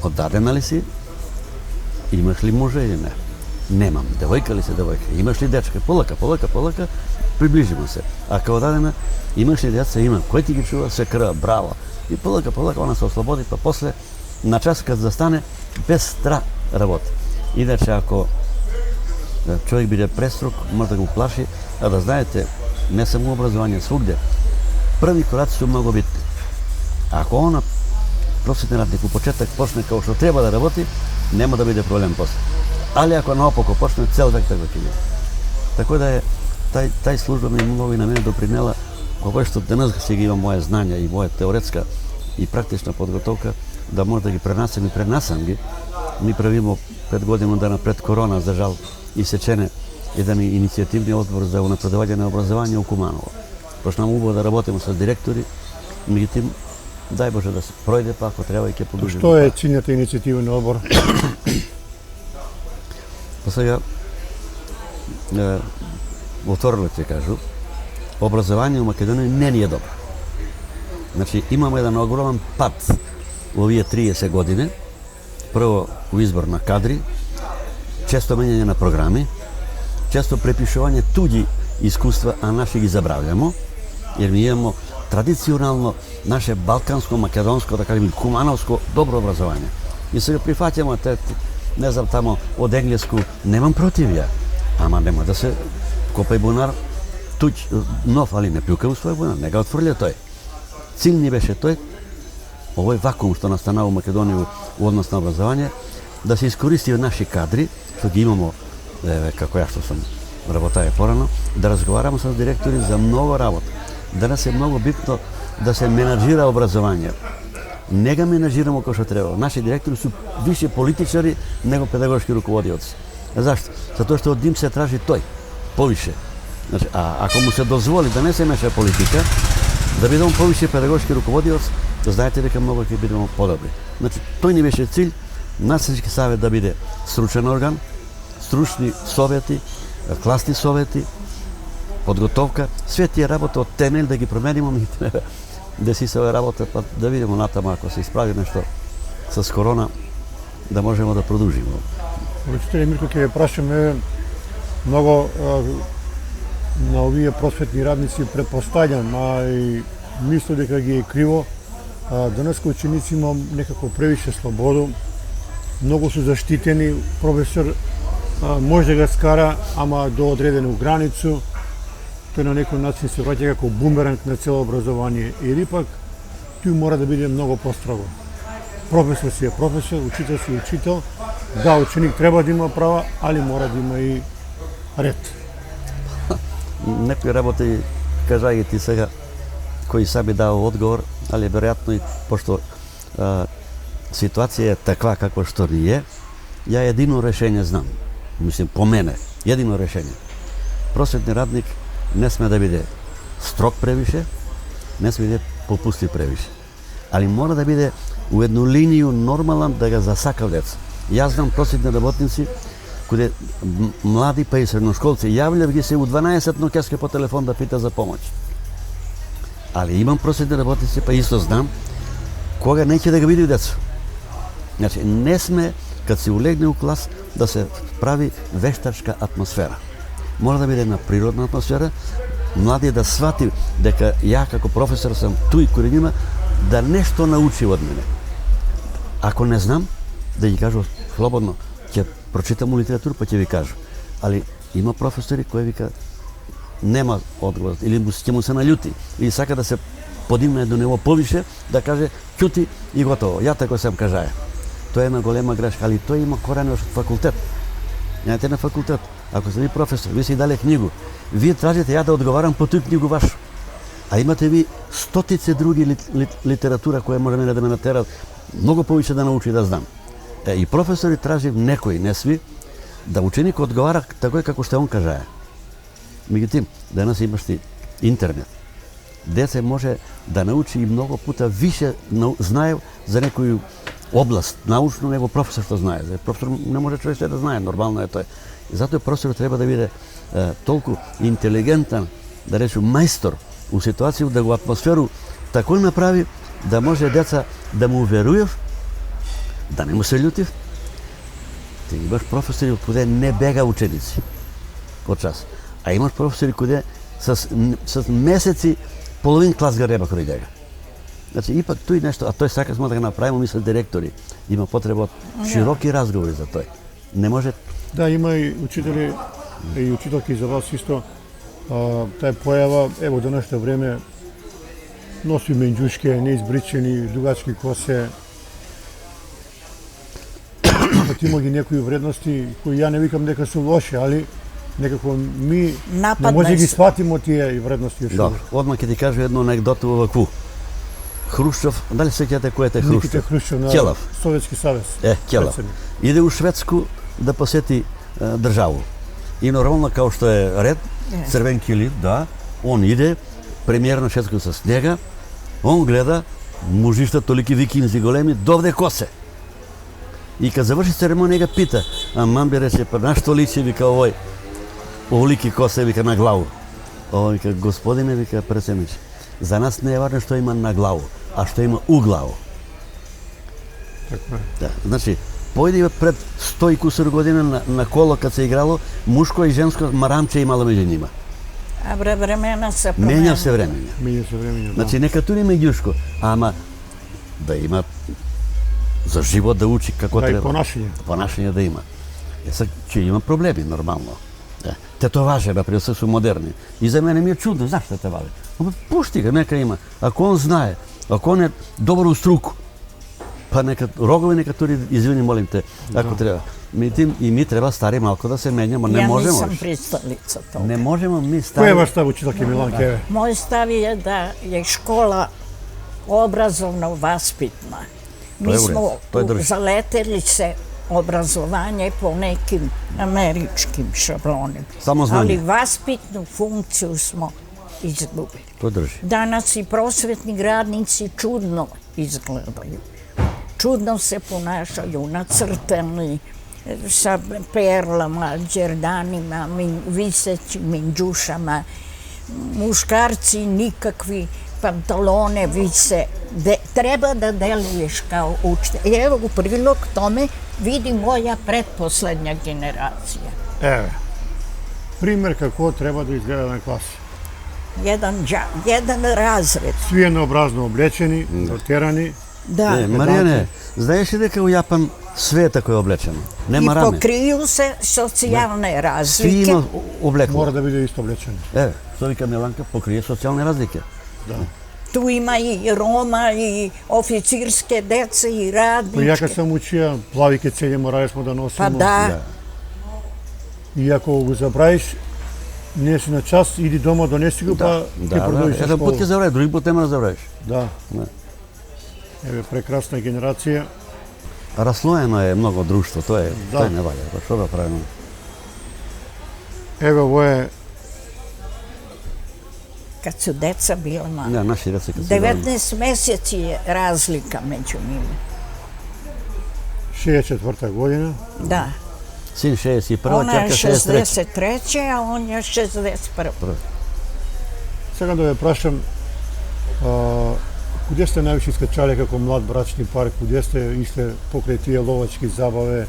odadena li si, imaš li muža ili ne? Nemam. Devojka li se devojka? Imaš li dečka? Polaka, približimo se. A kao odadena, imaš li djeca? Imam. Koji ti gi čuva? Sve krva, bravo. I polaka, ona se oslobodi, pa posle, na čas kad zastane, bez stra rabota. Inače, ako čovjek bude prestruk, možda ga uplaši, a da znajete, ne samo u obrazovanju, svugdje, prvi koraci su mnogo bitni. Ако она просветен радник у почеток почне како што треба да работи, нема да биде проблем после. Али ако наопако почне, цел век така ќе биде. Така да е, тај служба ми многу и на мене допринела, кога што денес си ги имам моje знања и моја теоретска и практична подготовка, да може да ги пренасам и пренасам ги. Ми правимо 5 години дана пред корона, за жал, исечене еден иницијативни одбор за унапредување на образование у Куманово. Почнам убаво да работиме со директори, меѓутоа, дај Боже да се пројде, па ако треба и ќе продолжиме. Што е циљната иницијативен одбор? Па сега, отворено ќе кажу, образование у Македонија не ни е добро. Значи, имаме еден огромен пат во овие 30 години. Прво, у избор на кадри, често менјање на програми, често препишување туѓи искуства, а наши ги забравljamo, jer mi imamo tradicionalno naše balkansko, makedonsko, da kažem, kumanovsko dobro obrazovanje. I сега прифаќamo те, не знам, тамо од енглеску, немам против ја, ама нема да се копај бунар туѓ нов, али не пјукам свој бунар, не ga отфрлја тој. Цилј ни беше тој, овој вакуум што настанава у Македонија у однос на образование, да се искористи наши кадри, што ги имамо, како ја што сум работаја порано, да разговараме со директори за многу работа. Денес е многу битно да се менаџира образование. Не ga менаџирamo како што треба. Наши директори су више политичари него педагошки руководиоци. Зашто? Затоа што од нив се тражи тој, повише. Значи, ако му се дозволи да не се меша политика, да бидеме повише педагошки руководиоц, да знаете дека многу ќе бидеме подобри. Значи, тој ни беше цилј, Наставнички савет да биде стручен орган, стручни совети, класни совети, подготовка, све тие работа од темел да ги промениме, да си се работа, па да видиме натаму ако се исправи нешто с корона, да можеме да продолжиме. Учителе Мирко, ќе ве прашаме многу на овие просветни радници, претпоставljam, а и мислам дека ги е криво. Денес ученици има некако превише слободу, многу су заштитени, професор може да ga скара, ама до одредена границу. Тој на некој начин се враќа како бумеранг на цело образование. Или пак, тој мора да биде многу построго. Професор си е професор, учител си е учител. Да, ученик треба да има права, али мора да има и ред. Некои работи, кажајќи ти сега, кои сами дава одговор, али веројатно и пошто ситуација е таква каква што ни е, ја едино решение знам. Мислим, по мене, едино решение. Просветни радник не сме да биде строг превише, не сме да биде попустив превише. Али мора да биде у едну линију нормален да ga засакав деца. Јас знам просветни работници, каде млади па и средношколци јављав ги се у 12 ноќаска по телефон да пита за помоќ. Али имам просветни работници, па исто знам, кога неќе да ga види деца. Значи, не сме, кад се улегне у клас, да се прави вештачка атмосфера. Мора да биде една природна атмосфера, младиот да свати дека ја како професор сам туј кој има да нешто научи од мене. Ако не знам, да ги кажу слободно, ќе прочитам у литература, па ќе ви кажу. Али има професори кои вика нема одговор, или ќе му се наљути, или сака да се подигне до ниво повише, да каже ќути и готово. Ја тако сам кажаја. Тоа е една голема грешка, али тој има корени од факултет. Јајте на факултет. Ако сте ви професор, ви си дале книгу, вие тражите ја да одговарам по тој книгу вашу. А имате ви стотици други литература која може мене да ме натерат многу повише да научи да знам. И професори тражи некои, не сви, да ученик одговара такој како што он кажае. Меѓутоа, денес имаш ти интернет. Дете може да научи и многу пута више знае за некој област, научно, него професор што знае. Професор не може човек да знае, нормално е тој. И затоа професор треба да биде толку интелигентен, да речу мајстор у ситуација да го атмосферу тако направи да може деца да му верујав, да не му се љутив. Ти имаш професори каде не бега ученици по час. А имаш професори каде с месеци половин клас ga реба кај него. Значи, ипак тој нешто, а тој сака сме да го направиме, мислам, директори. Има потреба од широки разговори за тој. Не може... Да, има и учители и учителки за вас исто. Тај појава, ево, до нешто време, Nosi menđuške, neizbričeni, dugački kose. Ipak ima gi някои вредности кои ја не викам дека су лоши, али некако ми не може ги сватимо тие и вредности уште. Добро, одма ќе ти кажу едно анегдоту овакву. Хрушчов, дали сеќате кој е Хрушчов? Никите Хрушчов на Ќелав. Советски савез. Ќелав. Председник. Иде у Шведску да посети државу. И нормално као што е ред, црвен килим, да, он иде, премиер на Шведско со снега, он гледа мужишта толики викинзи големи, довде косе. И кога заврши церемонија ga пита, а мамби рече, па на што личи, вика овој, оволики косе, вика на главу. Овој вика, господине, вика председниче, за нас не е важно што има на главу, а што има у главу. Така е. Да, значи, појди пред 100 и кусур година на коло кад се играло, мушко и женско марамче имало меѓу нима. А времена се променят. Менја се времења. Менја се времења, да. Значи, нека тури меѓушко, ама да има за живот да учи како Да, и треба. понашање. Понашање да има. Сега ќе има проблеми нормално. Да. Тетоваже, например, се су модерни. И за мене ми е чудно, зашто те вали? Пушти ga, нека има. Ако он знае, ако он е добар у струку, па нека рогови нека тури, извини, молим те, ако треба. Меѓутоа и ми треба стари малку да се менјаме, не Ја можеме. нисам присталица тоа. Не можеме ми Кој стари. е ваш став, учителке Миланке? Еве? Мој став е да е школа образовно-васпитна. Тоа е Ми у смо ред, тоа држи. залетели се образовanje по неким америчким шаблонima. Само знање. Ali vaspitnu funkciju smo izgubili. Тоа држи. Danas i prosvetni radnici čudno izgledaju. Čudno se ponašaju, nacrtani, sa perlama, đerdanima, visećim minđušama. Muškarci nikakvi pantalone vise. Treba da deluješ kao učitelj. I evo u prilog tome vidi moja pretposlednja generacija. Еве. Пример како треба да изгледа на класа. Jedan razred. Сви еднообразно облечени, дотерани. Da. Маријане, знаеш ли дека у Јапан све е тако облечено? I Нема раме. pokriju se socijalne Сви razlike. има облекло. Мора да биде исто облечени. Еве, што вика Миланка, покрие социјални разлики. Да. Tu ima i Roma, i oficirske dece, i Па ја radničke. кога сам учија, плавике целе морале смо да носимо. Pa da, И ако го забравиш, не си на час, иди дома, донеси го, па ќе продолжиш Еден пут ќе школа. забравиш, други пут нема да забравиш. Да. Да. Еве, прекрасна генерација. Раслоено е многу друштво, тоа е, Да. тоа не валја, па што да правиме? Еве, ово е kad su deca bila mala. Да, наши деца кога се 19 meseci je razlika među njima. 64 година. Da. Син 61, Ona je ќерка 63. 63. a on je 61. Сега да ве прашам, куде сте највише искачале како млад брачни пар, куде сте иште покрај тие ловачки забаве?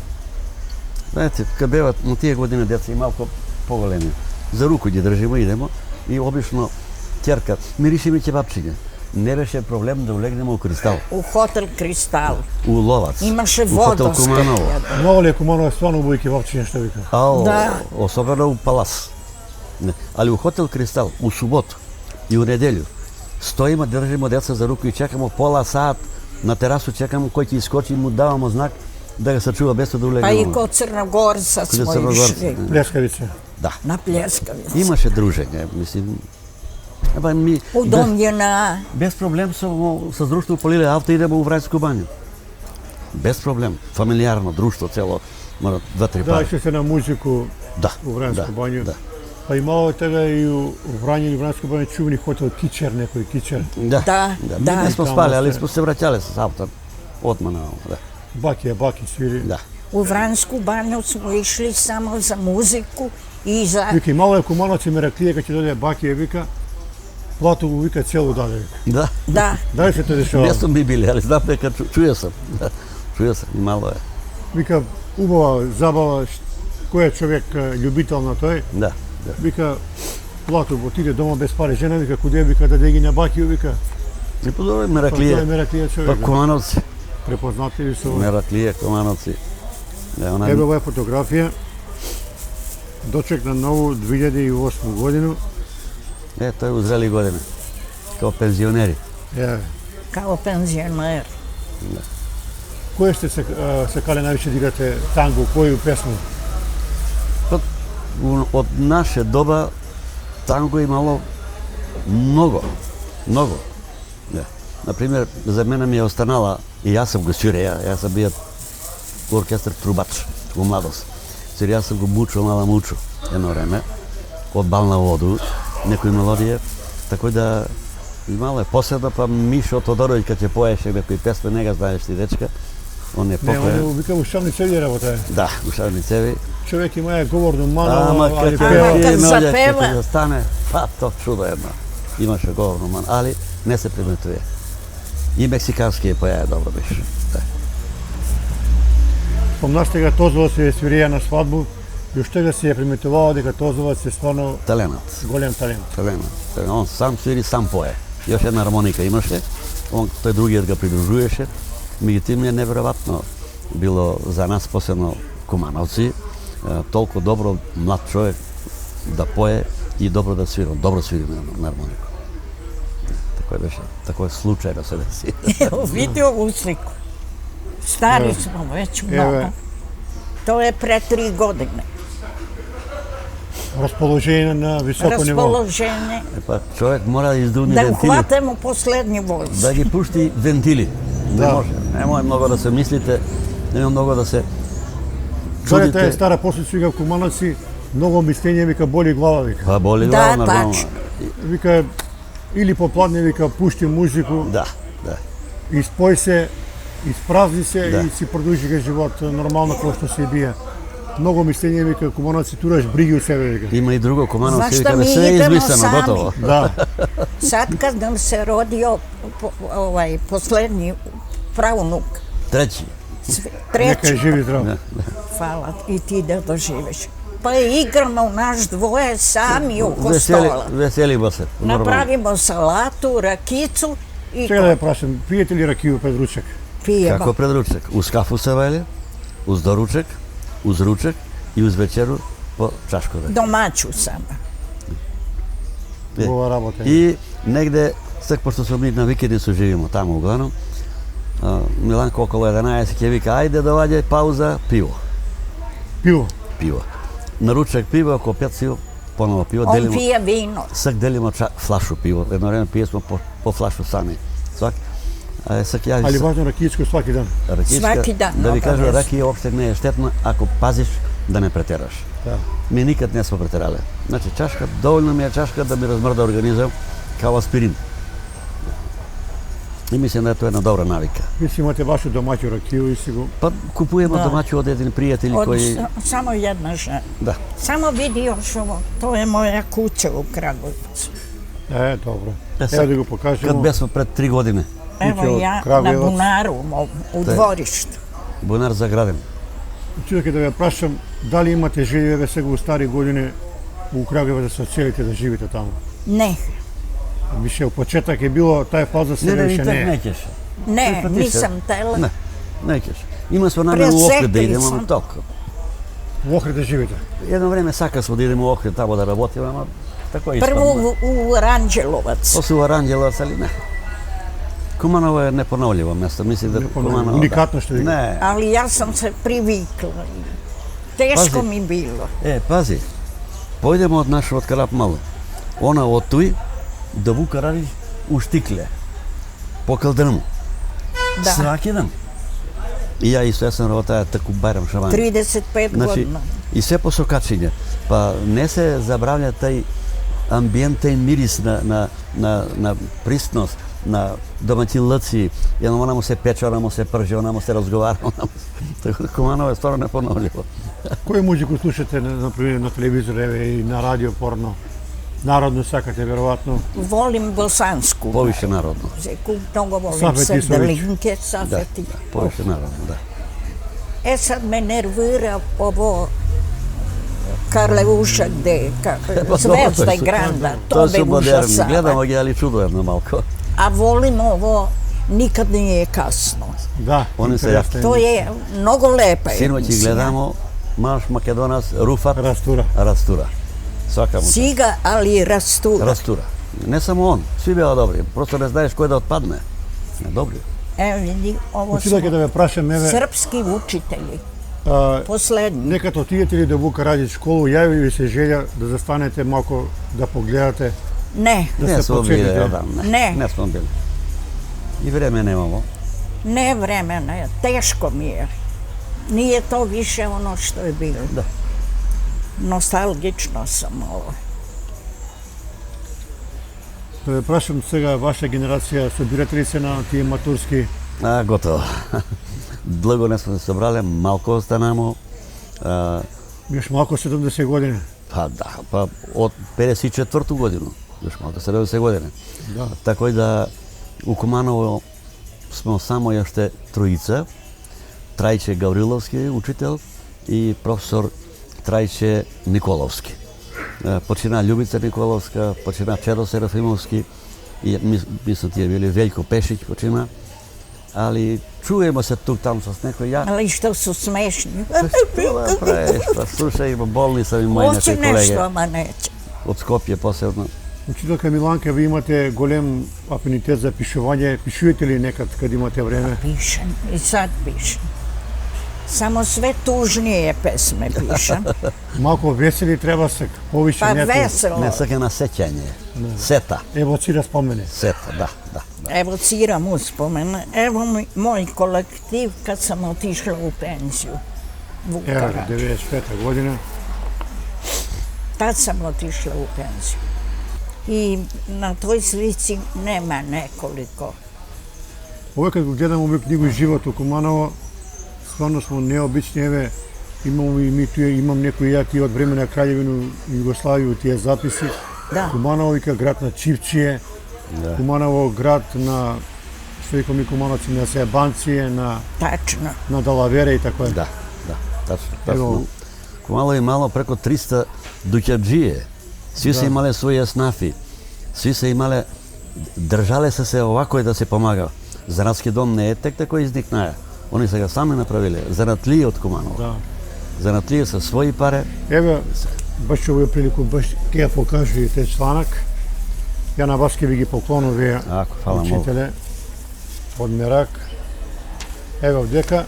Знаете, кога беват на тие години деца и малку поголеми, за руку ги држимо, идемо и обично ќерка, мирише ми ќебапчиња. Не беше проблем да улегнеме у Кристал, U hotel Kristal. у Ловац, Имаше у хотел водоскоп Куманово. jedan. Много ли е Куманово стварно убајки вапчиња, што вика? Да. Особено у Палас. Не, али у хотел Кристал, у суботу и у неделju, стоиме, држимо деца за руку и чекамо пола сат на терасу, чекамо кој ќе искочи и му давамо знак да ga sačuva bez da Pa ulegnemo. i kod Crnogorca Kod smo Crnogorca, išli Плескавице. Da, na pljeskavicu. имаше дружење, мислим. Еба ми U Domljena. без проблем со друштво полиле авто идеме у Врањску банју. Без проблем, фамилијарно друштво цело, мора 2-3 Да, пари. иште се на музику Да, у Врањску да, банју. да. Па имало тега и у Врање или Врањску банју чувени хотел Кичер, некој Кичер. Да, Да, да. Ми не смо Тамо спали, али се- смо се враќале с авто. Одма на да. Баки свири. Да. U Vransku banju smo išli samo za muziku i za... Вика, имало е Кумановци Мераклија, кога ќе дојде Баки вика, плато го вика цело даде. Вика. Да. Da, Дали се тоа дешава? Не сум ми били, али знам дека чуја сам. Да. Чуја сам, и мало е. Вика, убава забава, кој е човек љубител на тој, Да, да. вика, плато го отиде дома без пари, жена вика, куде вика, даде ги на Баки, вика, И подобро па тоа е Мераклија. Мераклија Па човек. Кумановци. Препознатливи се. Мераклија, Кумановци. Да, она... Еве оваа фотографија, дочек на нову 2008 годину, Е, тој узрели години. Као пензионери. kao penzioner. Koje ste se kale najviše da igrate tango, koju pesmu? Pa, od naše doba tango imalo mnogo. Da. Naprimjer, za mene mi je ostanala, i ja sam ga svirao, ja sam bio u orkestar trubač u mladost. Ja sam ga mučio jedno vreme, od Bal na vodu, nekoj melodije, tako da imalo je posebno, pa Mišo Todorović kad će poješ nekoj pesme, njega znaš ti dečka, on je Ne, on je u Šavni cevi работае. Da, u Šavni cevi. Човек има говорно мало, Ама ali kad peva. kad melodija zapeva. kad zastane, pa to čudo jedno. Имаше говорно мало, ali ne se primetuje. I meksikanski je pojaja dobro biš. Da. Спомнаште га Тозоваc се свирија на свадбу и уште га се ја приметувало дека Тозоваc е стварно Talenat. голем талент. On sam sviri, sam poje. Još jedna harmonika imаше, той другият ga pridružujеше. Međutim je nevjerovatno bilo za nas, posebno Kumanovci, toliko dobro mlad čovjek da poje i dobro da svira. Dobro sviri na harmoniku. Tako je slučajno se desi. Evo, vidi ovu sliku. Stari smo već mnogo. To je pre 3 godine. Расположение на високо ниво. Raspoloženje. Pa čovjek mora izduvni Da ventili, uhvatimo poslednji voz. da gi pušti ventili. Ne Da. može. Nemoj mnogo da se mislite, nemoj mnogo da se Тоа е таа čudite. стара послица вика Кумановци, многу мислење вика боли глава вика. Pa boli Da, glava, normalno. tačno. Вика или попладне вика пушти музику, Da, da. испој се, испразни се Да. и си продолжи га живот нормално како што се бија. Многу мислење вика Кумановци тураш бриги у себе вика. Ima i drugo Kumanovci, Znaš šta, kada mi sve je idemo izbrisano, sami. gotovo. Да. Sad kad nam se rodio poslednji pravnuk, Treći. Нека е treći, жив и здрав. hvala, i ti da doživiš. Pa igramo naš dvoje sami oko stola. Veselimo se. normalno. Napravimo salatu, rakicu i Чека да ја прашам, пиете ли ракију пред ручек? pijemo. Kako pred ručak? Uz kafu se veli, uz doručak, uz ručak i uz večeru po čašku rakije. Domaću sam. Ова работа. I negde, sad pošto smo mi na vikendicu živimo tamo uglavnom, Milanko okolo 11 je vika, ajde dovađaj, pauza, pivo. Пиво. Pivo. Na ručak pivo, oko 5 silu, ponovo pivo, On delimo, pije vino. sad delimo flašu pivo, jedno vreme pije smo po flašu sami. Svaki. Sad ja Али важно ракијичко сваки дан. Rakijička, Svaki dan, da vi kažu, obavezno. rakija uopšte ne je štetna ako paziš da ne preteraš. Да. Mi nikad ne smo preterali. Znači čaška, dovoljno mi je čaška da mi razmrda organizam kao aspirin. I mislim da je to jedna dobra navika. Ви си имате вашу домаќу ракију и си го... Pa kupujemo Da. domaću od jedini prijatelji koji... Samo jedna žena. Da. Samo vidi još ovo, to je moja kuća u Kragujevcu. добро. sad, Ево да го Kad покажемо. besmo pred 3 godine. Evo Kuća u ja na Kragujevac. bunaru u dvorištu. Bunar zagraden. Чујте да ја прашам, дали имате желја сега у стари години у Крагуеваc да се оцелите да живите таму? Ne, Више у почеток е било таа фаза, сега више не е. nećeš. ne, Pa ti se- nisam tela. Ne, nećeš. Ima smo namjeru u Ohrid da idemo, Presekli ali toliko. У Охрид да живите. Jedno vreme saka smo da idemo u Ohrid tamo da rabotimo, ama tako je Prvo ispadno. u Aranđelovac. После u Aranđelovac, ali ne. Kumanovo je neponovljivo mjesto, mislim da Neponovljivo, Kumanovo... unikatno što vi Ne, Ali ja sam se privikla. Teško Pazi. mi bilo. pazi, pojdemo od našeg Karap malo. Ona od tuj do Vuka Radić u Štiklje, po Kaldrmu, Da, svaki dan. I ja isto, ja sam rabotao tako Bajram Šaban. 35 Znači, godina. i sve po sokačinje. Pa ne se zabravlja taj ambijent, taj miris na pristnost, na domaćin lăci, jer onamo se peče, onamo se prži, onamo se razgovara, tako da Kumanovo je stvarno neponovljivo. Која музику слушате, например, на телевизор, еве и на радио порно? Народно сакате, веројатно. Volim bosansku. Poviše narodno. muziku. Mnogo volim Safet Isović. Srdalinke, Da, Safeti. poviše narodno, da. E sad me nervira ovo Karleuša gde, Zvezda i Granda, To to su me moderni, užasava. gledamo ga, ali čudujemo malko. A volim ovo Nikad nije kasno. Да, Они се интересно. To je mnogo lepa Sinoć emisija. gledamo Marš Makedonac, Rufat, Растура. Rastura. Svaka mu Siga, ali rastura. Rastura. Не само он, сви беа добри, просто не знаеш кој да отпадне. Не добри. Evo vidi, ovo Учителке smo да ве прашам, еве, srpski učitelji, а, poslednji. некад отидете ли до Вука Радиć школу, јави ви се желја да застанете малку да погледате, Ne, да Не се смо били подсетите? одамна. Не. Не смо били. И време немамо. ne vremena, je, teško mi je. Nije to više ono što je bilo. Da. Nostalgično sam ovo. Да ве прашам сега, ваша генерација, собирате ли се на тие матурски? Готово. Длго не сме се собрале, малку останамо. Биш малку 70 години. Па да, па од 54-ту годину, još малку 70 години. Да. Тако и да у Куманово сме само јаште тројица, Трајче Гавриловски учител и професор Трајче Николовски. Почина Љубица Николовска, почина Чедо Серафимовски и мислам тие били Велјко Пешиć почина, али чуемо се тук там со некој ја. Ali što su smešni. Што да правиш? Па слушај, болни са ми мои Hoće некои колеги nešto, ama neće. од Скопје посебно. Учителка Миланка, ви имате голем афинитет за пишување. Пишувате ли некад кад имате време? Pišem, i sad pišem. Samo sve tužnije pesme pišem. Малку весели треба се, повише Pa не. veselo. Не сака на сеќање. Сета. Евоцира спомене. Сета, да, да. Evociram uspomen. Evo moj kolektiv kad sam otišla u penziju. Vuka Ева, Radžić. 95 година. Tad sam otišla u penziju. I na toj slici nema nekoliko. Овој кога го гледам овој книгу Живот у Куманово, стварно смо необични, еве, имам некои јаки од време на Краљевина Југославија тие записи. Да. Куманово вика град на Чивчије, Да. Куманово град на, што викаме Кумановци, на Сејабанције, Tačno. на Далавере и така е. Да, да, тачно, Ево, тачно. Кумало имало преко 300 дуќаджије. Сви се Да. имале своји еснафи. Сви се имале, држале се овако и да се помага. Занатски дом не е тек тако изникнаа. Они се го сами направиле. Занатлија од Куманово. Да. Занатлија со своји паре. Еве, баш овој прилику, баш ќе ја покажете чланак. Ја на вас ќе ви ги поклонам вие, Ако, фала многу. учителе, од Мерак. Ево дека,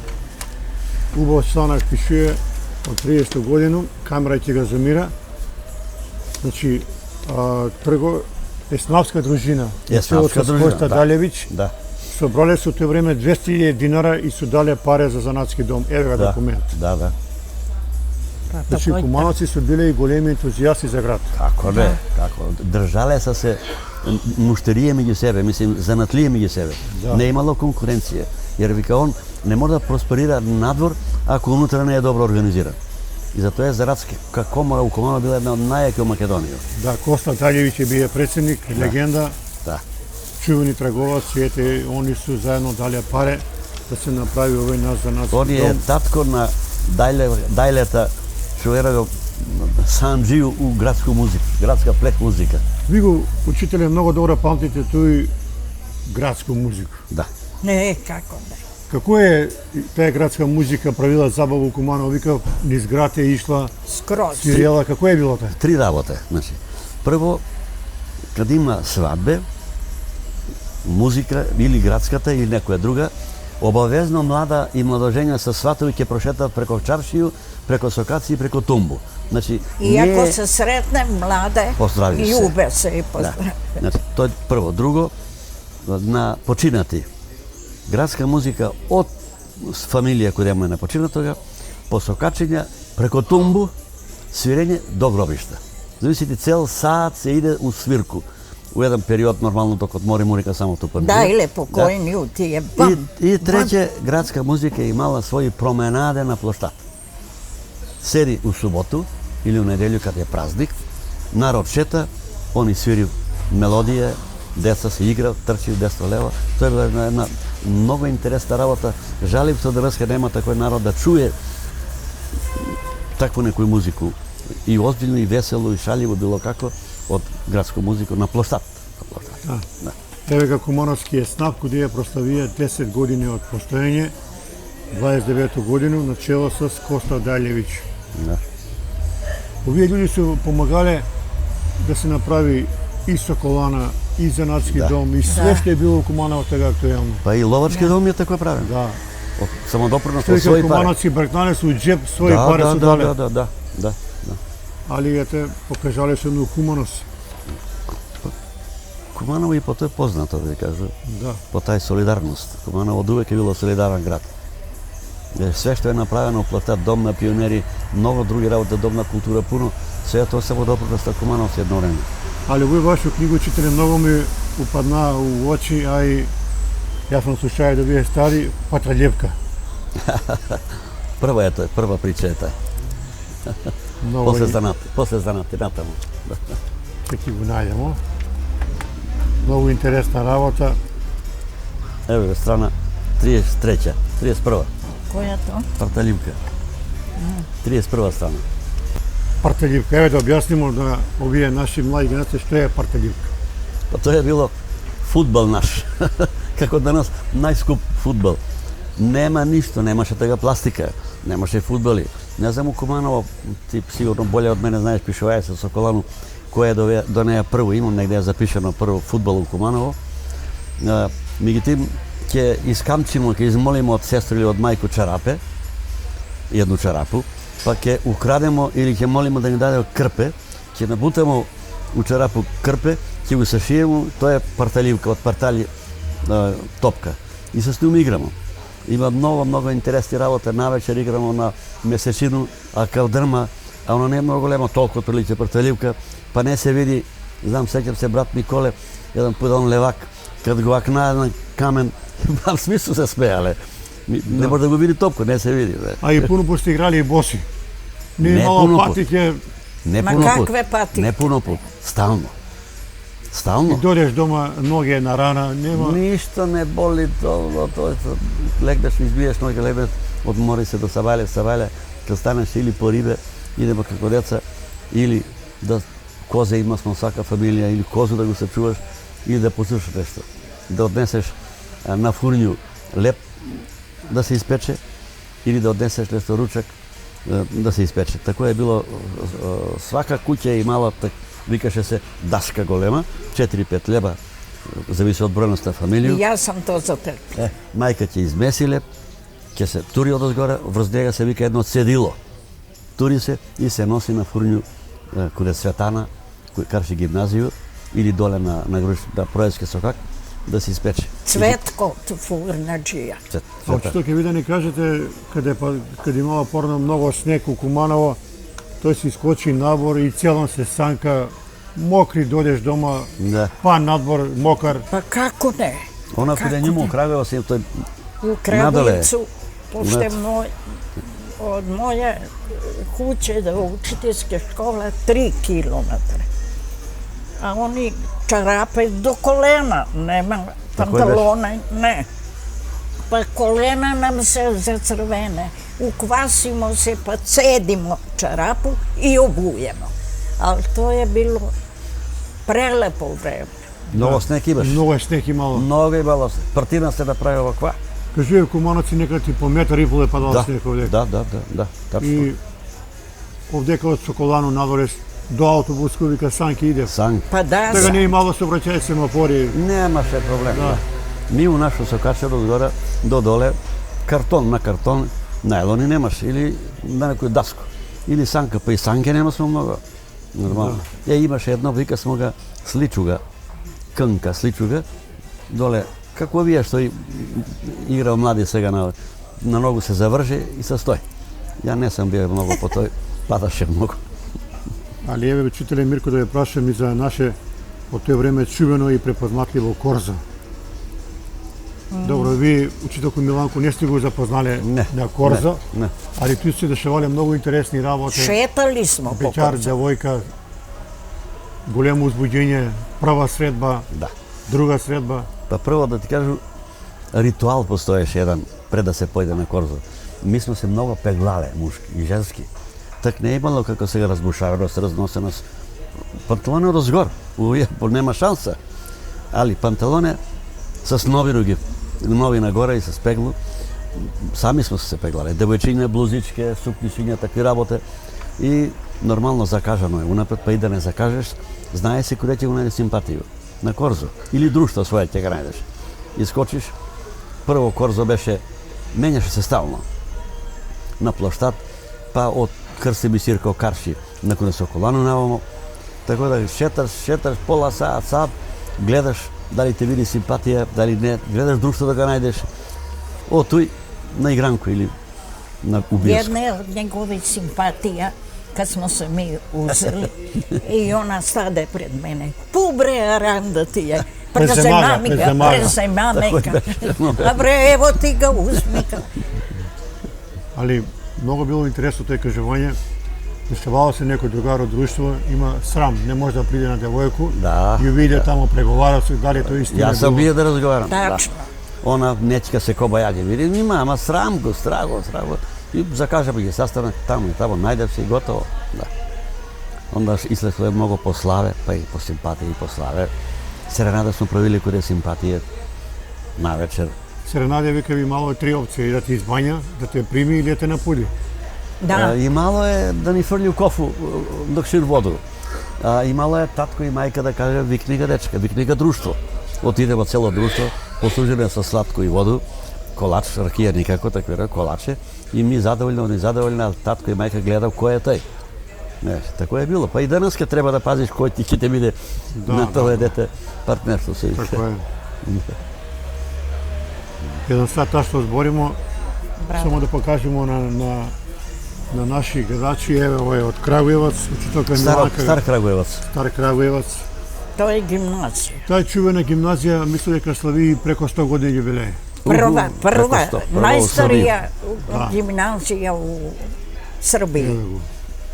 убав чланак пишува од 30 годину, камера ќе го зумира. Значи, Еснавска дружина, Еснавска со дружина, Коста да. Далевиќ, Да, собрале со тој време 200.000 динара и су дале паре за занатски дом. Еве га да, документ. да, да. Pa Значи, tako i кумановци су биле и големи ентузијасти за град. Како не, како. Држале се муштерија меѓу себе, мислим, занатлија меѓу себе. Да. Не имало конкуренција. Jer вика он не може да просперира надвор ако унутра не е добро организиран. И затоа е Заратска комора у Куманово била една од најаки у Македонија. Да, Коста Далевиќ е председник, легенда, Да. чувени трговаци, ете, они су заедно дале паре да се направи овој наш занатски Он е дом. татко на Дајлета Шуерога Санджију у градска музика, градска плех музика. Ви го, учителе, многу добро памтите тој градска музика. Да. Ne, kako ne. Како е таа градска музика правила забава у Куманово? Вика, низ град е ишла, Skroz. свирела, како е било тоа? Три работи, значи. Прво, кад има свадбе, музика или градската или некоја друга, обавезно млада и младожења со сватови ќе прошетат преко Чаршију, преко Сокаци и преко Тумбу. Значи, I ako se sretne mlade, Pozdravi se. ljube se i Да. pozdrave. Значи, тоа е прво. Друго, на починати. Градска музика од фамилија која е на починатога, по Сокачиња, преко Тумбу, свирење до гробишта. Зависите, цел саат се иде у свирку. У еден период, нормално, докато Мори Мурика само тупа. Da, ili pokojni u ti je bam. И треќе, градска музика имала своји променаде на площад. Седи у суботу или у неделју каде е празник, народ шета, они свири мелодија, деца се игра, трчи десно лево. Тоа е била една многу интересна работа. Жалим што денеска нема такој народ да чуе такво некој музику. И озбилно, и весело, и шаливо, било како, од градска музика на площад. Да. Еве га Кумановски е снап, куди ја прославија 10 години од постоење, 29 годину, на чело с Коста Далевиќ. Да. Овие луѓе су помагале да се направи и Соколана, и Занатски Да. дом, и све што е било у Куманово тега актуелно. Па и ловачки дом е така правен. Да. Од самодопринос Што од вика своји пари. Кумановци бркнале су джеб, своји Да, пари да, су да, дале. да, да, да. Али ете, покажале се на хуманост. Куманово и по тоа е познато, да ви кажу, Да. по тај солидарност. Куманово одувек е било солидарен град. Све што е направено, платат дом на пионери, многу други работи, дом на култура, пуно, све тоа само допринос на Кумановци едно време. Али овој вашу книгу читале многу ми упадна у очи, а и јас сум слушај да вие стари, Патралјевка. Прва е тоа, прва прича е таа. Многу После занати натаму. ќе ти го најдемо. Многу интересна работа. Еве го страна 33-ќа, 31-ва, Која то? Парталивка. 31-ва страна. Парталјевка. Еве да објаснимо на овие наши млади генерации што е парталјевка. Па тоа е било фудбал наш. Како данас најскуп фудбал. Нема ништо, немаше тега пластика, немаше фудбали. Не знам у Куманово, ти сигурно боле од мене знаеш, пишуваја се Соколану, кој е до неја прво, имам негде е запишано прво фудбал у Куманово. Меѓутоа ќе искамчимо, ќе измолимо од сестра или од мајко чарапе, едну чарапу, па ќе украдемо или ќе молимо да ни даде крпе, ќе набутамо у чарапу крпе, ќе го сашиемо, тоа е парталивка, од партали топка. И со тоа играмо. Има многу интересни работи, навечер играмо на месечину, а калдрма, а оно не е многу големо, толку отприлike парталивка, па не се види, знам, сеќам се брат Николе, еден подан левак, кад го акна на камен, в смислу се смеале. Не може да го види топко, не се види. Бе. А и пуно пут сте играли и боси. Не Не имало пуно пут. патике, Не Ма пуно пут. какве патики? Не пуно пут. Стално. и Стално. дојдеш дома, ноге на рана, нема. Ништо не боли, тоа легнеш, избиеш ноги, легнеш, одмори се до Савајле, кога станеш или по рибе, идемо како деца, или да козе има смо сака фамилија, или козу да го се чуваш, или да послушаш нешто. Да однесеш на фурњу леп да се испече, или да однесеш нешто ручак да се испече. Тако е било, свака куќа е имала, викаше се даска голема, 4-5 леба, зависи од бројност на И фамилија. јас сам то затрпила. Мајка ќе измеси леп, ќе се тури одозгоре, врз нега се вика едно цедило. Тури се и се носи на фурњу каде Светана, кој карше гимназију, или доле на Проевски сокак, да се испече. Цветко, фурнаджија. А што ќе ви да ни кажете, каде имало порано многу снег у Куманово, тој се искочи надвор и целон се санка, мокри, дојдеш дома, Да. па надвор, мокар. Па како не? Она каде njemu u Kragujevac, тој У Крагујевцу, поште од моја куќе до учителска школа 3 километра. А они чарапи до колена, нема Тако панталони, не. Па колена нам се зацрвене. Уквасимо се, па цедимо чарапу и обујемо. Ali to je bilo prelepo vreme. Mnogo снег имаш. Многу е снег имало. Много имало. Партина се направи оваква. Кажуваме Кумановци некад и по метар и пол е падало Да, снег овде. да, тачно. И овдека од Соколану надоле до автобуско вика санки иде. Санк. Pa da, Тега не е имало сообраќај семафори. Немаше проблем. Да. Ми у нашо сокаче догоре до доле картон на картон, најлони немаш или на некој даско. Или санка, па и санке нема смо многу. Нормално. Имаше едно, вика смо ga сличуга, кънка сличуга, доле, како вие што играл млади сега на ногу се заврже и се стои. Ја не сам бил многу по тој, падаше многу. Али еве учителе Мирко да ја прашам и за наше од тој време чувено и препознатливо корзо. Добро, ви, учителко Миланко, не сте го запознале Не, на корзо, не. али тут се дешавале многу интересни работи. šetali smo po Печар, Korzu. девојка, големо узбуđenje, прва средба, Да. друга средба. Па прво да ти кажу, ритуал постоеше еден пред да се појде на корзо. Ми сме се многу пеглале, мушки и женски. Так не е имало како сега разбушаност, разносеност. Панталоне одозгор, нема шанса. Али панталоне с нови руги, нови нагоре и с пегло. Сами сме се пеглале. Девојчиња, блузичке, сукничиња, такви работе. И нормално закажано е унапред, па и да не закажеш, знае се куде ќе го најдеш симпатију. На корзо. Или друштво своје ќе го најдеш. Искочиш, прво корзо беше, менјаше се стално. На площад, па од Крстеби Сирко Карши на Куне Соколану навамо. Така да шеташ пола саат, гледаш дали те види симпатија, дали не, гледаш друштво да го најдеш. О, тој на игранко или на убијско. Една од негови симпатија, kad smo se mi uzeli i ona stade pred mene. Pubre, Aranda ti je. Prezemame ga. A bre, evo ti ga uzmi. Ali mnogo bilo интересно тој кажување. Дешавало се некој другар од друштво, има срам, не може да приде на девојку, Да. Ја виде таму преговара се, дали тој истина. Јас сам бија да разговарам. Tačno. Да. Она нечка се кобајаѓе, види, нима, ама срам го, страго. И закажа ги састанак таму и тамо, најдев се и готово. Да. Онда излегло е многу по славе, па и по симпатија и по славе. Серенада сме правили куде симпатија на вечер. Серенаде вика ви мало е три опции, да те избања, да те прими или да те напуди. Da, И мало е да ни фрли у кофу док шир воду. И мало е татко и мајка да каже викни га дечка, викни га друштво. Отидемо цело друштво, послужиме со сладко и воду, колач, ракија никако, таквира, колаче, и ми задоволни, они задоволни, а татко и мајка гледа кој е тој. Не, тако е било. Па и денеска треба да пазиш кој ти ќе те биде на тоа дете партнерство се. Така е. Еден сат таа што зборимо, само да покажемо на наши гледачи, еве овој од Крагуевац, учителка Миланка. Стар Крагуевац. Стар Крагуевац. to je gimnazija. Таа чувена гимназија, мислам дека слави преко 100 години јубилеј. Prva, preko 100, prva u najstarija Da. gimnazija u Srbiji.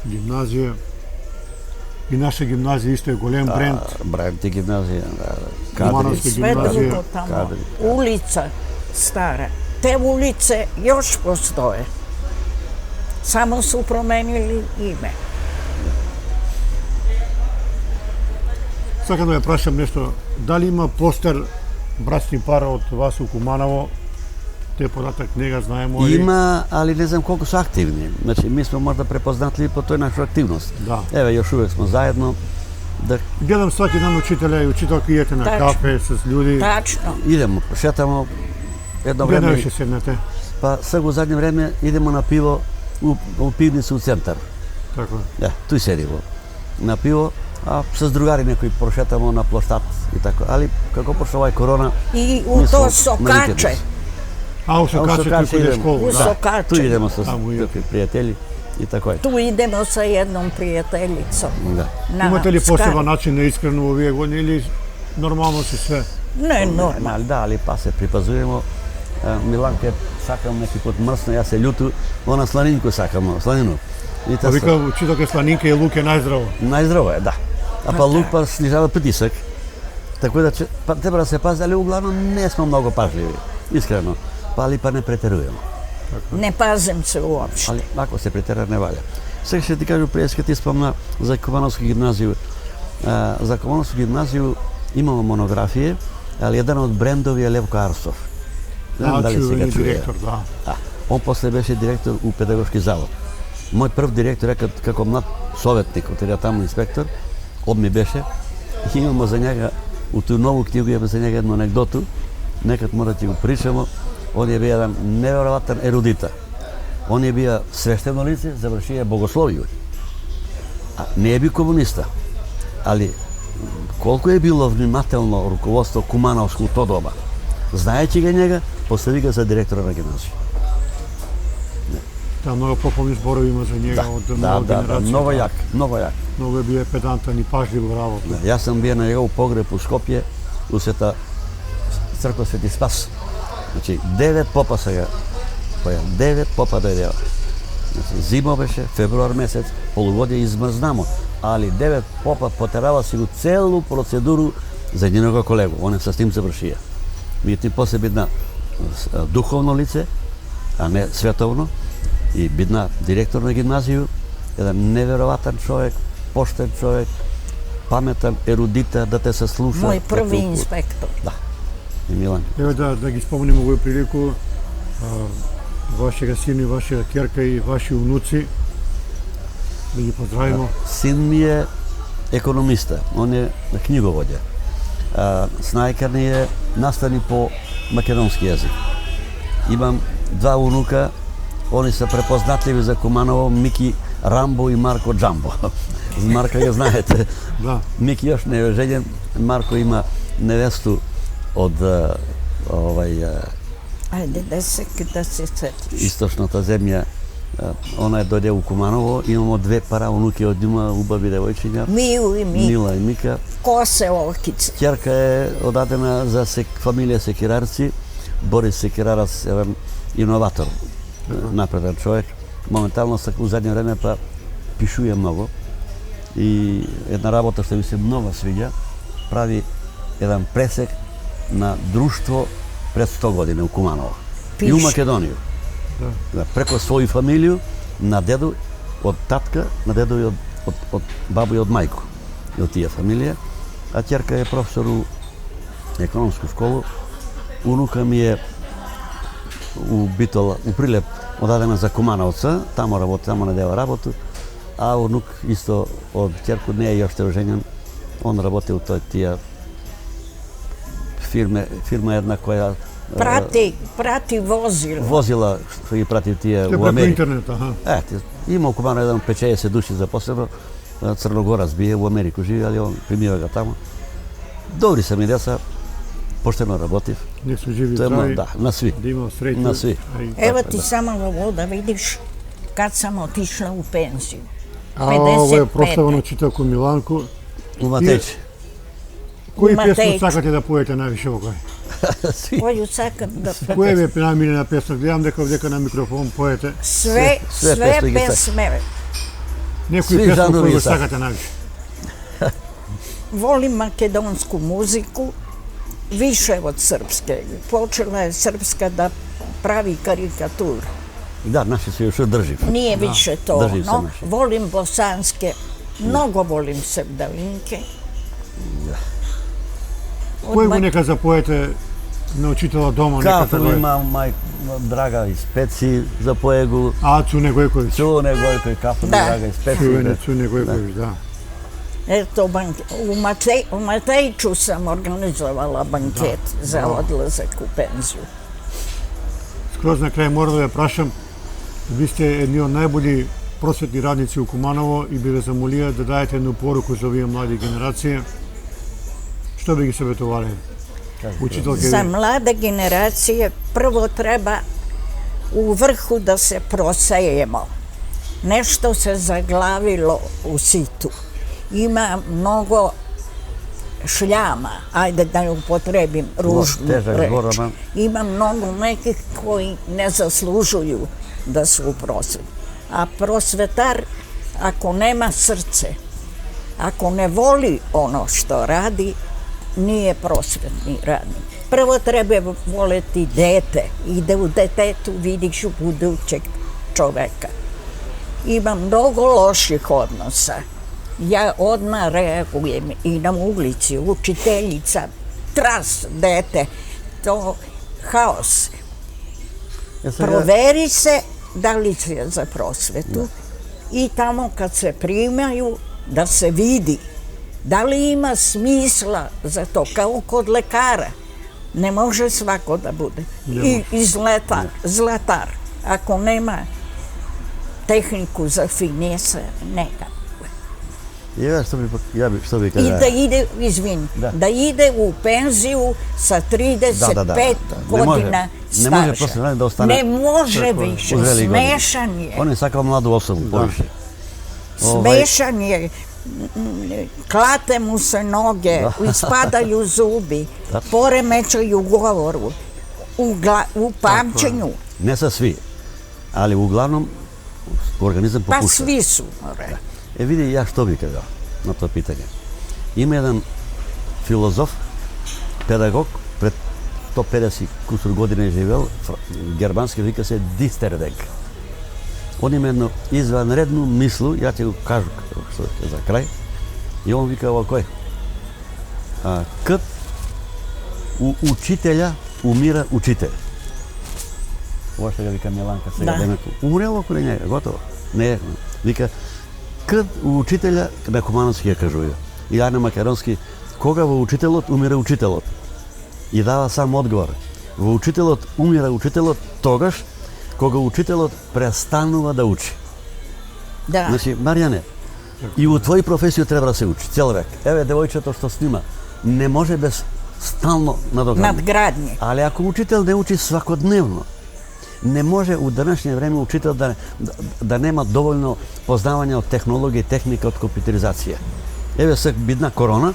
Гимназија. И наша гимназија исто е голем бренд. Бренд и гимназија, да. Кумановска Sve gimnazija. drugo tamo. Kadri. Ulica stara. Te ulice još postoje. Samo su promenili ime. Сакам да ја прашам нешто. Дали има постер брачни пара од вас у Куманово? Те податак не го знаеме. Има, али не знам колку се активни. Значи, ми сме можда препознатливи по тој наша активност. Да. Еве, још увек сме заедно. Да Гледам сваки ден учителя и учителка идете на Тачно. кафе с луѓи. Tačno. идемо, шетамо едно Где време. највише седнете? Па сега во задње време идемо на пиво у пивница у центар. Така. Да, туј седимо. На пиво, а с другари некои прошетамо на площад и така. Али како пошла овај корона, I u mi smo to Sokače. navikli. А у Сокаче Сокаче тој кој идемо. школу. U Да. Sokače. туј идемо со Таму идете. такви пријатели и така е. Tu idemo sa jednom prijateljicom. Да. Na Имате ли Skar. посебен начин на искрено во овие години или нормално си све? Ne, normalno. Али да, али па се припазуваме. Миланка сакам некој пат мрсна, јас се љуту, она сланинко сакам, сланину. И Па таа вика учителка Сланинка и Луке најздраво. најздраво е, да. А па лук па снижава притисок. Така да па треба да се пази, али углавном не сме многу пажливи. Искрено. Па али па не претеруваме. Ne pazim se uopšte. Али ако се претера не валја. Сега ќе ти кажу преска ти спомна за Кумановска гимназија. За Кумановска гимназија имamo монографија, али еден од брендови е Левко Арсов. Не знам дали сега чувени чуе. директор, да. Да. Он после беше директор у педагошки завод. Мој прв директор е како млад советник, отиде таму инспектор, од ми беше. И имамо за njega, у ту нову книгу имаме за njega едно анекдоту, некад мора да ти го причамо. Он е бил еден неверојатен ерудита. Он е бил свештено лице, завршија богословију. А не е бил комуниста. Али колку е било внимателно руководство Кумановско у то доба. Знаејќи го njega, постави го за директора на гимназија. Та многу пополни зборови има за njega од нова генерација. многу јак, многу јак. Многу е бил педантан и пажлив во работа. Да, јас сам бил на негов погреб у Скопје, у Света црква Свети Спас. Значи, 9 попа сега, 9 попа дојдеа. Значи, зима беше, февруар месец, полугодие измрзнамо, али 9 попа потерава си го целу процедуру за единого колегу. Он е с тим завршија. Меѓутоа после бидна духовно лице, а не световно, и бидна директор на гимназију, еден неверојатен човек, поштен човек, паметен, ерудита, да те се слуша. Moj како prvi у- inspektor. Да. И Милан. Еве да ги спомним овој прилику, вашега сина и вашега ќерка и ваши унуци Da ги поздравимо. Sin mi je ekonomista, on je knjigovođa. Snajka mi je nastavnik po makedonski jezik. Imam dva unuka, oni su prepoznatljivi za Kumanovo, Miki Rambo i Marko Džambo. Marka ga znajete. Da. Miki još ne je ženjen, Marko ima nevestu od Ajde, da se setiš. istočната земја. Ona je dođe u Kumanovo, imamo dve para unuke od njima, ubavi devojčinja, Miju i Mika. Mila i Mika. Kose okice. Ćerka je odadena za familija Sekirarci, Boris Sekirarac, jedan inovator, napredan čovjek. Momentalno u zadnje vreme pa pišuje mnogo i jedna rabota što mi se mnogo sviđa, pravi jedan presek na društvo pred 100 godina u Kumanovo i u Makedoniju. Da, preko svoju familiju, na dedu od tatka, na dedu i od babu i od majku i od tije familije. A ćerka je profesor u ekonomsku školu. Unuka mi je u Bitola, u Prilep odadena za Kumanovca, tamo ne deva rabotu, a unuk isto od ćerku nije još te oženjen, on raboti u toj tija firma jedna koja Prati vozila. Vozila što ih prati tije u Preko Ameriku. interneta, aha. Ima u Kumanu jedan 50 duši zaposleno, Crnogorac bije, u Ameriku živi, ali on primio ga tamo. Dobri sam i deca, pošteno rabotiv. Nek su živi To je zdravi. da, na svi. Da imao sreću. Na svi. Evo ti samo ovo da vidiš kad sam otišla u penziju. A ovo je 55. прославено читалко Миланко. U Mateći. Кои Има песни теч. сакате да поете највише во кој? Svi. Koju sakam da Која ви е најмилена песна? Гледам дека на микрофон поете. sve pesme ги pesme. Некој Сви песна жанрови кој го ги сакате. сакате највише. Volim makedonsku muziku više od srpske. Počela je srpska da pravi karikaturu. Da, naši se još drži. Nije više to drži se ono. naši. Volim bosanske, mnogo volim sevdalinke. Кој го нека запоете на учителот дома? Нека Кафе го има Драга из Пеци за поегу, Цуне Гојковиќ. Цуне Гојко и Кафе Да. Драга из Пеци. Чувени Цуне Гојковиќ, да. Eto, u Matejču sam organizovala banket za odlazak u penziju. Скроз на крај мора да ве прашам, ви сте едни од најболи просветни радници у Куманово и би ве замолија да даете едну поруку за овие млади генерации. Што би ги советувале? Учителке Za ви? mlade generacije prvo treba u vrhu da se prosejemo. Nešto se zaglavilo u situ. Ima mnogo šljama, ajde da upotrebim ružnu težak reč. zbor, Ima mnogo nekih koji ne zaslužuju da su u prosveti. A prosvetar, ako nema srce, ako ne voli ono što radi, nije prosvetni radnik. Prvo treba voleti dete i da u detetu vidiš budućeg čoveka. Ima mnogo loših odnosa. Ja odmah reagujem i na ulici, učiteljica, tras, dete, to haos. Proveri se da li se za prosvetu i tamo kad se primaju da se vidi da li ima smisla za to, kao kod lekara. Ne može svako da bude. I zlatar. Ako nema tehniku za finese, neka. Što bi I kada... da ide, izvini, da ide u penziju sa 35 godina staža. Ne može prosto da ostane... Ne može više, smešan je. On je sakao mladu osobu, poviše. Smešan je, klate mu se noge, ispadaju zubi, poremećaju govoru, u pamćenju. Ne sa svi, ali uglavnom organizam pokuša. Pa svi su. Vidi, ja što bih kazao na to pitanje. Ima jedan filozof, pedagog, pred 150 kusur godina je živel, germanski vika se Disterdeg. On ima jednu izvanrednu mislu, ja ću ga kažu za kraj, i on vika ovako je. Kad u učitelja umira učitelj. Ovo što ga vika Milanka сега. Umre ovako li njega, gotovo. Ne, vika, Кад у учителя на кумановски ја кажува. И ја на македонски, кога во учителот умира учителот. И дава сам одговор. Во учителот умира учителот тогаш кога учителот престанува да учи. Да. Значи, Маријане, и у твој професија треба да се учи цел век. Еве девојчето што снима, не може без стално надоградње. Надградње. Али ако учител не учи свакодневно, не може у денешње време учител да нема доволно познавање од технологија и техника од компјутеризација. Еве се бидна корона,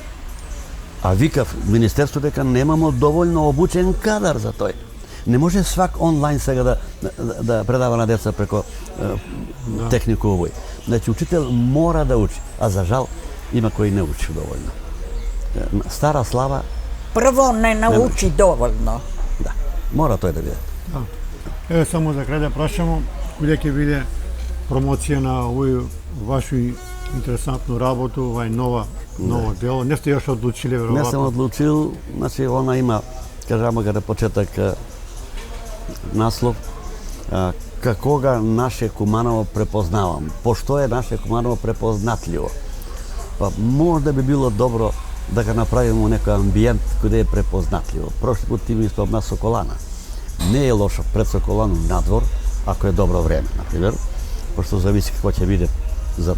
а викав Министерство дека немамо доволно обучен кадар за тој. Не може свак онлайн сега да предава на деца преко технику овој. Значи учител мора да учи, а за жал има кои не учи доволно. Стара слава. Прво не научи доволно. Да, мора тој да биде. Да. Еве само за крај да прашамо, каде ќе биде промоција на овој вашу интересантну работу, овај ново дело. Не сте још одлучиле веројатно. Не сум одлучил, значи она има, кажамо каде почеток наслов, кога наше Куманово препознавам. Пошто е наше Куманово препознатливо? Па можда би било добро да ga направиме некој амбиент каде е препознатливо. Прошли пут ти ми спомна Соколана. Не е лошо пред Соколану надвор, ако е добро време, например, пошто зависи какво ќе биде за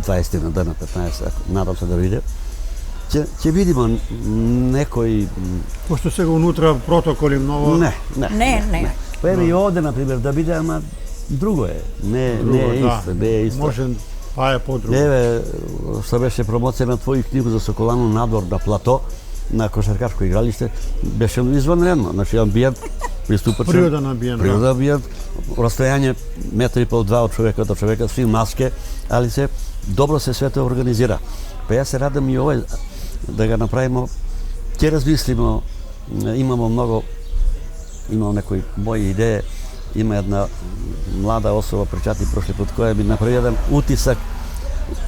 20 на дена, 15, надам се да биде. Ќе видиме некој... Пошто сега унутра протоколи многу... Не. Па еве и овде, например, да биде, ама друго е. Не е исто. Може, па е подруго. Еве, што беше промоција на твоја книга за Соколану надвор на плато, на кошаркашко игралиште, беше извънредно. Значи, амбиент, приступачен. Природен амбиент. Природен амбиент, растојање метри и пол, 2 од човека до човека, сви маске, али се добро се свете организира. Па јас се радам и овој да го направиме. Ќе размислиме, имamo некои мои идеи. Има една млада особа, причати прошли пut, која ми направи еден утисак.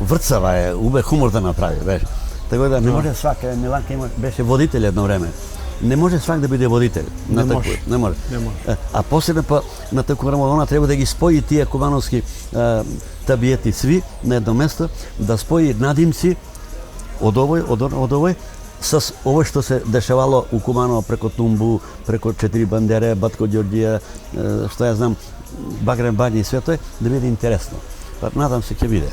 Врцава е, убе хумор да направи, беше. Така да не може свак, Миланка беше водител едно време. Не може свак да биде водител. Не може. А после на таку време она треба да ги спои тие кумановски табиети сви на едно место, да спои надимци од овој с овој што се дешавало у Куманово преко Тумбу, преко Четири бандере, Батко Ѓорѓија, што ја знам, Багрен Бања и све тој, да биде интересно. Па надам се ќе биде.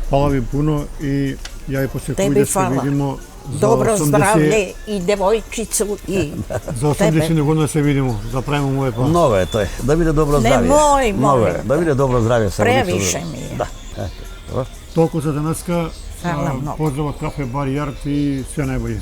Фала ви пуно и ја и после кој да се видимо за Добро 80... здравје и девојчицу и за 80 година се видимо, да правиме моје па. Много е тој, да биде добро здравје. Немој, е, да биде добро здравје. Превише ми е. Да. Толку за денеска. Фала многу. Поздрав од Кафе Бар Јард и све најбоље.